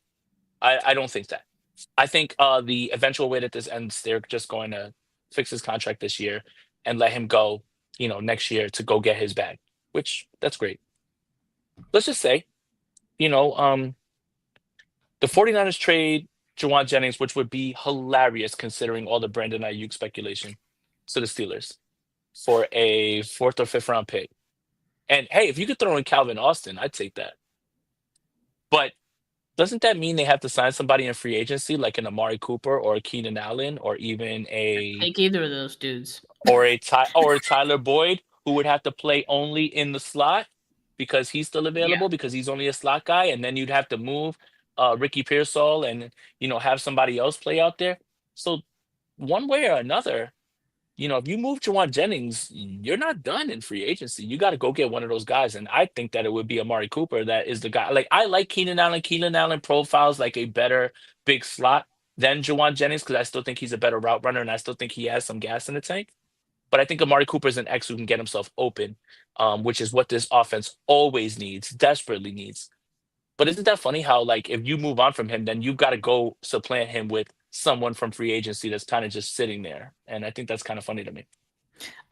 Speaker 1: I don't think that. I think the eventual way that this ends, they're just going to fix his contract this year and let him go, next year to go get his bag, which that's great. Let's just say, you know, um, the 49ers trade Jauan Jennings, which would be hilarious considering all the Brandon Ayuk speculation to the Steelers for a fourth or fifth round pick. And hey, if you could throw in Calvin Austin, I'd take that. But Doesn't that mean they have to sign somebody in free agency, like an Amari Cooper or a Keenan Allen, or even
Speaker 2: Take either of those dudes.
Speaker 1: or a Tyler Boyd, who would have to play only in the slot because he's still
Speaker 2: Yeah.
Speaker 1: available because he's only a slot guy, and then you'd have to move Ricky Pearsall and have somebody else play out there. So one way or another, if you move Jauan Jennings, you're not done in free agency. You got to go get one of those guys. And I think that it would be Amari Cooper that is the guy. Like, I like Keenan Allen. Keenan Allen profiles like a better big slot than Jauan Jennings because I still think he's a better route runner and I still think he has some gas in the tank. But I think Amari Cooper is an X who can get himself open, which is what this offense always needs, desperately needs. But isn't that funny how, like, if you move on from him, then you've got to go supplant him with someone from free agency that's kind of just sitting there. And I think that's kind of funny to me.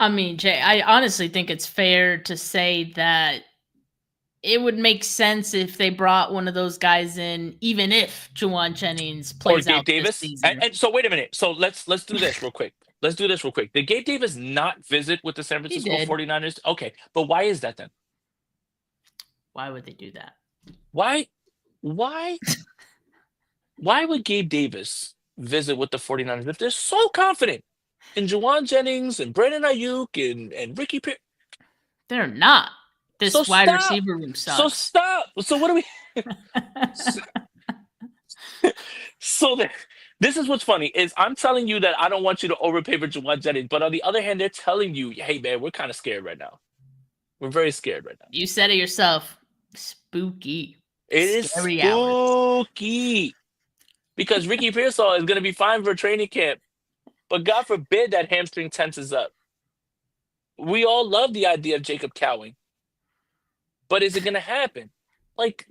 Speaker 2: I mean, Jay, I honestly think it's fair to say that it would make sense if they brought one of those guys in, even if Jauan Jennings plays
Speaker 1: Or Gabe
Speaker 2: out this
Speaker 1: Davis.
Speaker 2: season.
Speaker 1: And so wait a minute. So let's do this real quick. Let's do this real quick. Did Gabe Davis not visit with the San Francisco
Speaker 2: did.
Speaker 1: 49ers? Okay. But why is that then?
Speaker 2: Why would they do that?
Speaker 1: Why would Gabe Davis visit with the 49ers if they're so confident in Jauan Jennings and Brandon Ayuk and Ricky Pierce?
Speaker 2: They're not. This
Speaker 1: So
Speaker 2: wide
Speaker 1: stop.
Speaker 2: receiver room sucks.
Speaker 1: So stop. So what do we So this is what's funny is I'm telling you that I don't want you to overpay for Jauan Jennings, but on the other hand, they're telling you, hey man, we're kind of scared right now. We're very scared right now.
Speaker 2: You said it yourself. Spooky.
Speaker 1: It is
Speaker 2: Scary hours.
Speaker 1: spooky because Ricky Pearsall is going to be fine for training camp, but God forbid that hamstring tenses up. We all love the idea of Jacob Cowing, but is it going to happen? Like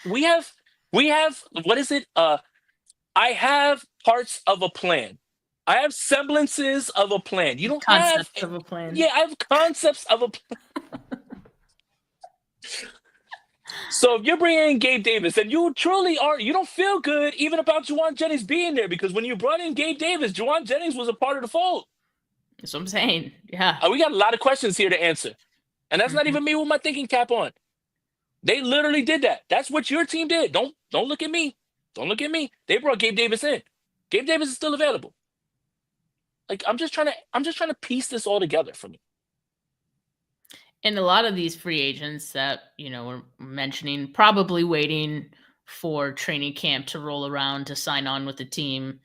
Speaker 1: we have what is it? I have parts of a plan. I have semblances of a plan. You don't
Speaker 2: Concepts
Speaker 1: have
Speaker 2: of a plan.
Speaker 1: Yeah, I have concepts of a plan. So if you're bringing in Gabe Davis, and you truly are, you don't feel good even about Jauan Jennings being there because when you brought in Gabe Davis, Jauan Jennings was a part of the fold.
Speaker 2: That's what I'm saying. Yeah.
Speaker 1: We got a lot of questions here to answer. And that's not even me with my thinking cap on. They literally did that. That's what your team did. Don't look at me. Don't look at me. They brought Gabe Davis in. Gabe Davis is still available. Like I'm just trying to piece this all together for me.
Speaker 2: And a lot of these free agents that, we're mentioning probably waiting for training camp to roll around to sign on with the team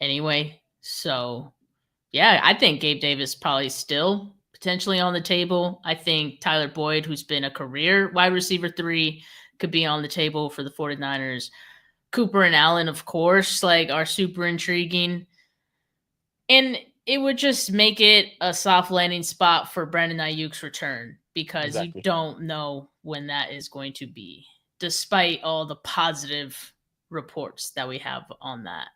Speaker 2: anyway. So, yeah, I think Gabe Davis probably still potentially on the table. I think Tyler Boyd, who's been a career wide receiver 3, could be on the table for the 49ers. Cooper and Allen, of course, are super intriguing. And it would just make it a soft landing spot for Brandon Ayuk's return because you don't know when that is going to be, despite all the positive reports that we have on that.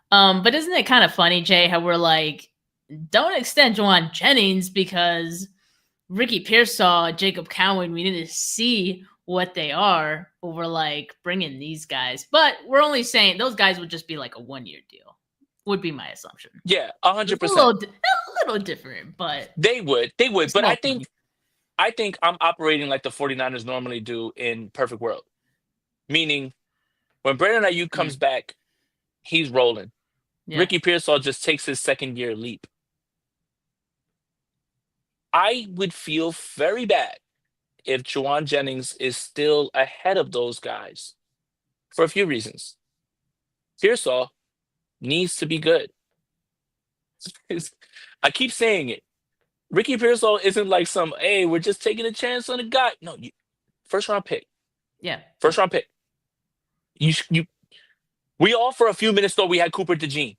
Speaker 2: But isn't it kind of funny, Jay, how we're like, don't extend Jauan Jennings because Ricky Pearsall, Jacob Cowing, we need to see what they are over bringing these guys. But we're only saying those guys would just be like a 1-year deal. Would be my assumption.
Speaker 1: Yeah, 100%.
Speaker 2: A little different, but
Speaker 1: they would. But I think I'm operating like the 49ers normally do in perfect world. Meaning, when Brandon Ayuk comes back, he's rolling. Yeah. Ricky Pearsall just takes his second year leap. I would feel very bad if Jauan Jennings is still ahead of those guys for a few reasons. Pearsall needs to be good. I keep saying it. Ricky Pearsall isn't like some, hey, we're just taking a chance on a guy. No, first round pick.
Speaker 2: Yeah.
Speaker 1: First round pick. We all for a few minutes thought we had Cooper DeJean.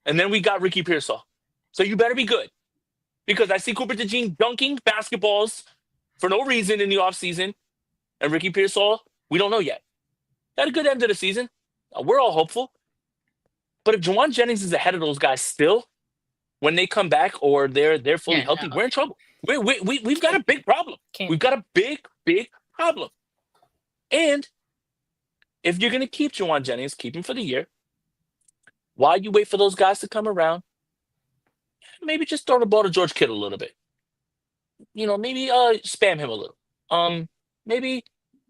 Speaker 1: And then we got Ricky Pearsall. So you better be good. Because I see Cooper DeJean dunking basketballs for no reason in the offseason. And Ricky Pearsall, we don't know yet. Had a good end of the season. We're all hopeful. But if Jauan Jennings is ahead of those guys still, when they come back or they're fully healthy, we're in trouble. We've got a big problem. We've got a big problem. And if you're going to keep Jauan Jennings, keep him for the year. While you wait for those guys to come around, maybe just throw the ball to George Kittle a little bit. Maybe spam him a little. Maybe,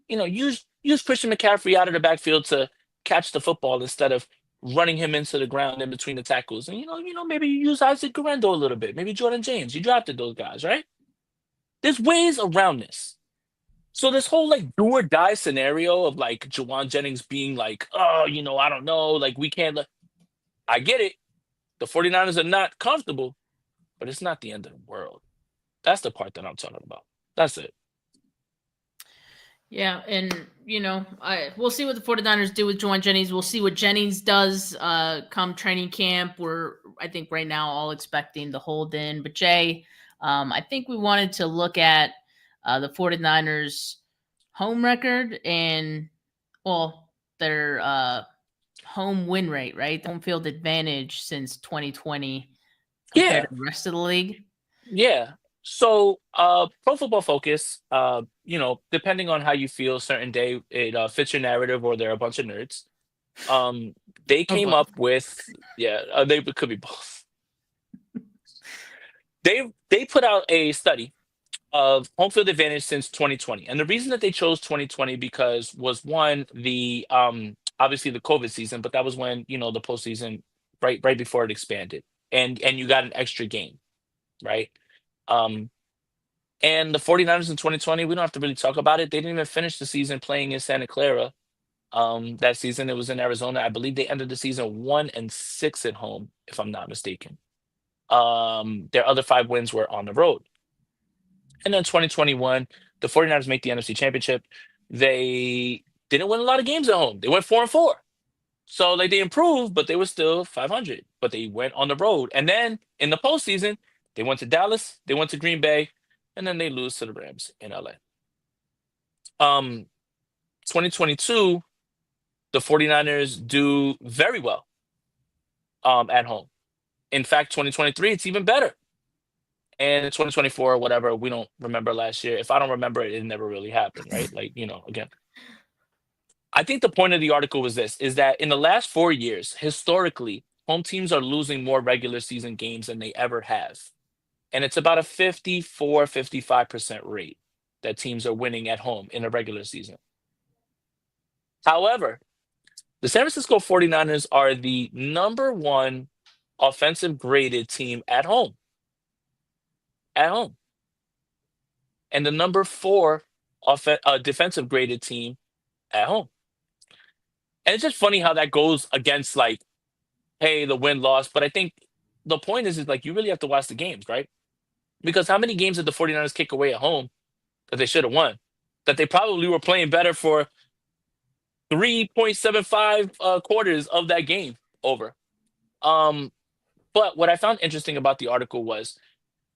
Speaker 1: use use Christian McCaffrey out of the backfield to catch the football instead of running him into the ground in between the tackles. And maybe you use Isaac Guerrero a little bit, maybe Jordan James. You drafted those guys, right? There's ways around this. So this whole like do or die scenario of like Jauan Jennings being like, oh, I don't know, like we can't. I get it. The 49ers are not comfortable, but it's not the end of the world. That's the part that I'm talking about. That's it.
Speaker 2: Yeah, and we'll see what the 49ers do with Jauan Jennings. We'll see what Jennings does come training camp. We're, I think, right now all expecting the hold in. But Jay, I think we wanted to look at the 49ers home record and, well, their home win rate, right? The home field advantage since 2020 compared to the rest of the league.
Speaker 1: Yeah. So, Pro Football Focus, depending on how you feel, certain day it fits your narrative, or they're a bunch of nerds. They came up with, they could be both. They put out a study of home field advantage since 2020, and the reason that they chose 2020 because was one the obviously the COVID season, but that was when the postseason right before it expanded, and you got an extra game, right? And the 49ers in 2020, we don't have to really talk about it. They didn't even finish the season playing in Santa Clara. That season, it was in Arizona. I believe they ended the season 1-6 at home, if I'm not mistaken. Their other 5 wins were on the road. And then 2021, the 49ers make the NFC Championship. They didn't win a lot of games at home. They went 4-4. So like they improved, but they were still 500. But they went on the road. And then in the postseason, they went to Dallas, they went to Green Bay, and then they lose to the Rams in LA. 2022, the 49ers do very well at home. In fact, 2023, it's even better. And in 2024, whatever, we don't remember last year. If I don't remember it, it never really happened, right? Like, again. I think the point of the article was this, is that in the last 4 years, historically, home teams are losing more regular season games than they ever have. And it's about a 54-55% rate that teams are winning at home in a regular season. However, the San Francisco 49ers are the number 1 offensive graded team at home. At home. And the number 4 defensive graded team at home. And it's just funny how that goes against like, hey, the win-loss. But I think the point is like you really have to watch the games, right? Because how many games did the 49ers kick away at home that they should have won? That they probably were playing better for 3.75 quarters of that game over. But what I found interesting about the article was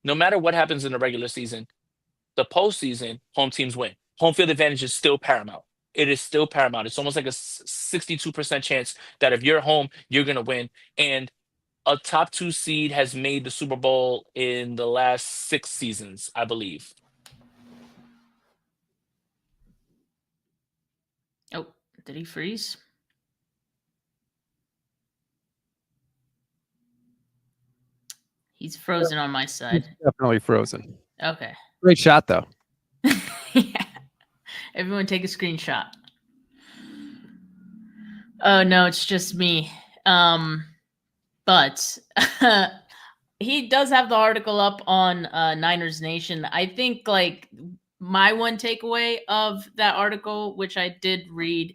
Speaker 1: no matter what happens in the regular season, the postseason, home teams win. Home field advantage is still paramount. It is still paramount. It's almost like a 62% chance that if you're home, you're going to win. And a top 2 seed has made the Super Bowl in the last 6 seasons, I believe.
Speaker 2: Oh, did he freeze? He's frozen on my side.
Speaker 4: He's definitely frozen.
Speaker 2: Okay.
Speaker 4: Great shot, though.
Speaker 2: Yeah. Everyone take a screenshot. Oh, no, it's just me. But he does have the article up on Niners Nation. I think like my one takeaway of that article, which I did read,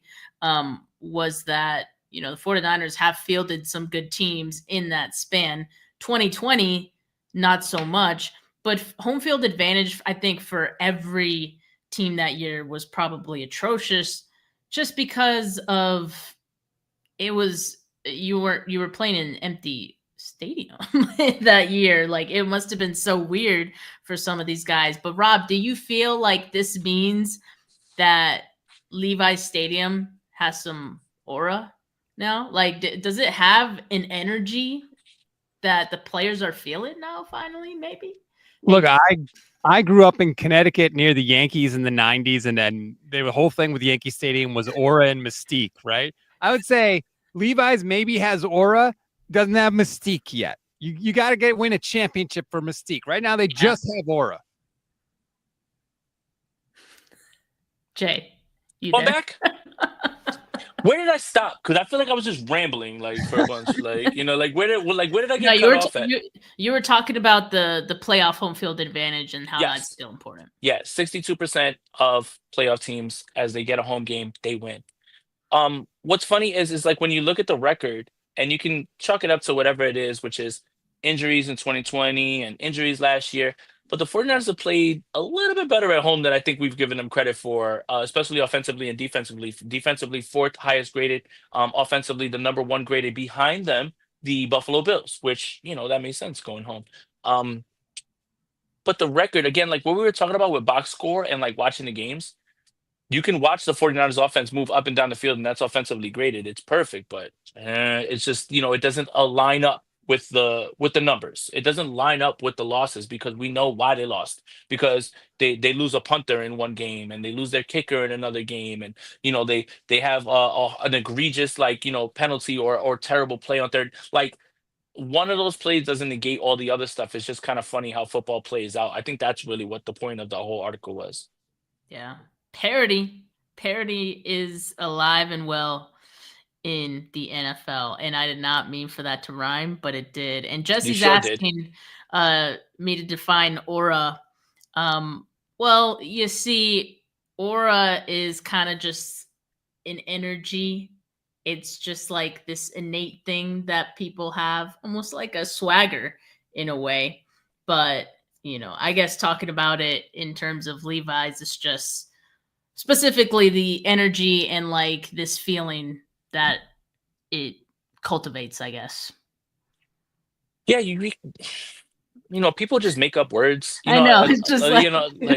Speaker 2: was that, the 49ers have fielded some good teams in that span. 2020, not so much, but home field advantage, I think, for every team that year was probably atrocious just because of it was you were playing in an empty stadium that year. Like it must have been so weird for some of these guys. But Rob, do you feel like this means that Levi Stadium has some aura now? Like, does it have an energy that the players are feeling now? Finally, maybe.
Speaker 4: Look, I grew up in Connecticut near the Yankees in the 90s, and then the whole thing with Yankee Stadium was aura and mystique, right? I would say Levi's maybe has aura, doesn't have mystique yet. You got to win a championship for mystique. Right now, they just have aura.
Speaker 2: Jay, You
Speaker 1: Going
Speaker 2: there?
Speaker 1: back. Where did I stop? Because I feel like I was just rambling like for a bunch. Where did I
Speaker 2: No,
Speaker 1: get cut off at?
Speaker 2: you were talking about the playoff home field advantage and how that's
Speaker 1: Yes.
Speaker 2: still important.
Speaker 1: Yeah, 62% of playoff teams as they get a home game, they win. What's funny is like when you look at the record and you can chalk it up to whatever it is, which is injuries in 2020 and injuries last year. But the 49ers have played a little bit better at home than I think we've given them credit for, especially offensively and defensively. Defensively, fourth highest graded. Offensively, the number one graded behind them, the Buffalo Bills, which, that makes sense going home. But the record, again, like what we were talking about with box score and like watching the games, you can watch the 49ers offense move up and down the field, and that's offensively graded. It's perfect, but it's just, it doesn't align up with the numbers. It doesn't line up with the losses because we know why they lost. Because they lose a punter in one game and they lose their kicker in another game, and they have an egregious penalty or terrible play on third. Like one of those plays doesn't negate all the other stuff. It's just kind of funny how football plays out. I think that's really what the point of the whole article was.
Speaker 2: Yeah. Parody is alive and well in the NFL. And I did not mean for that to rhyme, but it did. And Jesse's
Speaker 1: sure did.
Speaker 2: asking me to define aura. Well, you see, aura is kind of just an energy. It's just like this innate thing that people have, almost like a swagger in a way. But, I guess talking about it in terms of Levi's, it's just specifically the energy and like this feeling that it cultivates, I guess.
Speaker 1: Yeah, people just make up words.
Speaker 2: I know. It's just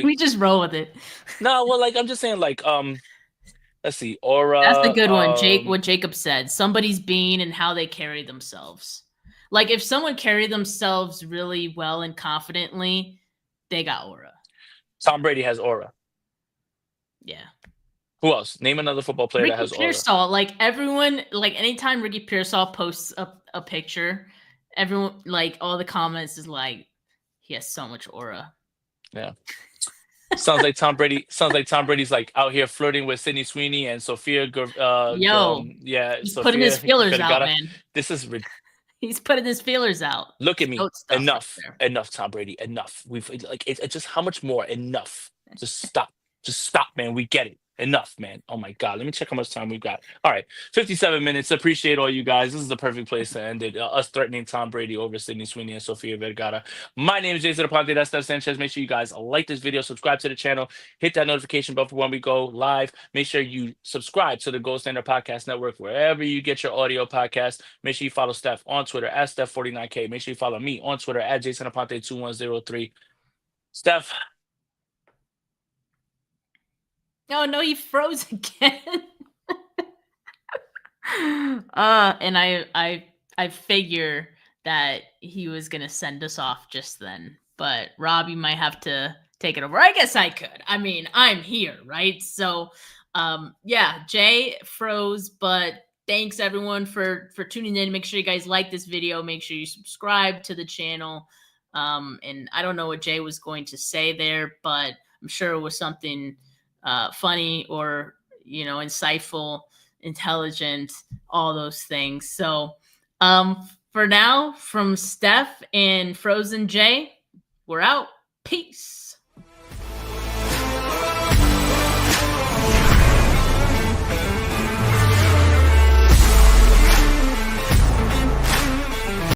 Speaker 2: we just roll with it.
Speaker 1: No, well, I'm just saying, let's see, aura.
Speaker 2: That's the good one, Jake. What Jacob said: somebody's being and how they carry themselves. Like if someone carried themselves really well and confidently, they got aura.
Speaker 1: Tom Brady has aura.
Speaker 2: Yeah.
Speaker 1: Who else? Name another football player that has aura.
Speaker 2: Pearsall, like everyone, like anytime Ricky Pearsall posts a picture, everyone, like all the comments is like, he has so much aura.
Speaker 1: Yeah. Sounds like Tom Brady. Sounds like Tom Brady's like out here flirting with Sydney Sweeney and Sophia.
Speaker 2: He's putting his feelers out, man.
Speaker 1: This is.
Speaker 2: He's putting his feelers out.
Speaker 1: Look at me. Enough. Enough, Tom Brady. Enough. We've it's just how much more? Enough. Just stop. Just stop, man. We get it. Enough, man. Oh my God. Let me check how much time we've got. All right. 57 minutes. Appreciate all you guys. This is the perfect place to end it. Us threatening Tom Brady over Sydney Sweeney and Sofia Vergara. My name is Jason Aponte. That's Steph Sanchez. Make sure you guys like this video, subscribe to the channel, hit that notification bell for when we go live. Make sure you subscribe to the Gold Standard Podcast Network wherever you get your audio podcast. Make sure you follow Steph on Twitter at Steph49K. Make sure you follow me on Twitter at Jason Aponte2103. Steph.
Speaker 2: Oh no, he froze again. And I figure that he was gonna send us off just then. But Rob, you might have to take it over. I guess I could. I mean, I'm here, right? So yeah, Jay froze, but thanks everyone for tuning in. Make sure you guys like this video. Make sure you subscribe to the channel. And I don't know what Jay was going to say there, but I'm sure it was something funny or insightful, intelligent, all those things. So for now, from Steph and Frozen Jay, we're out. Peace.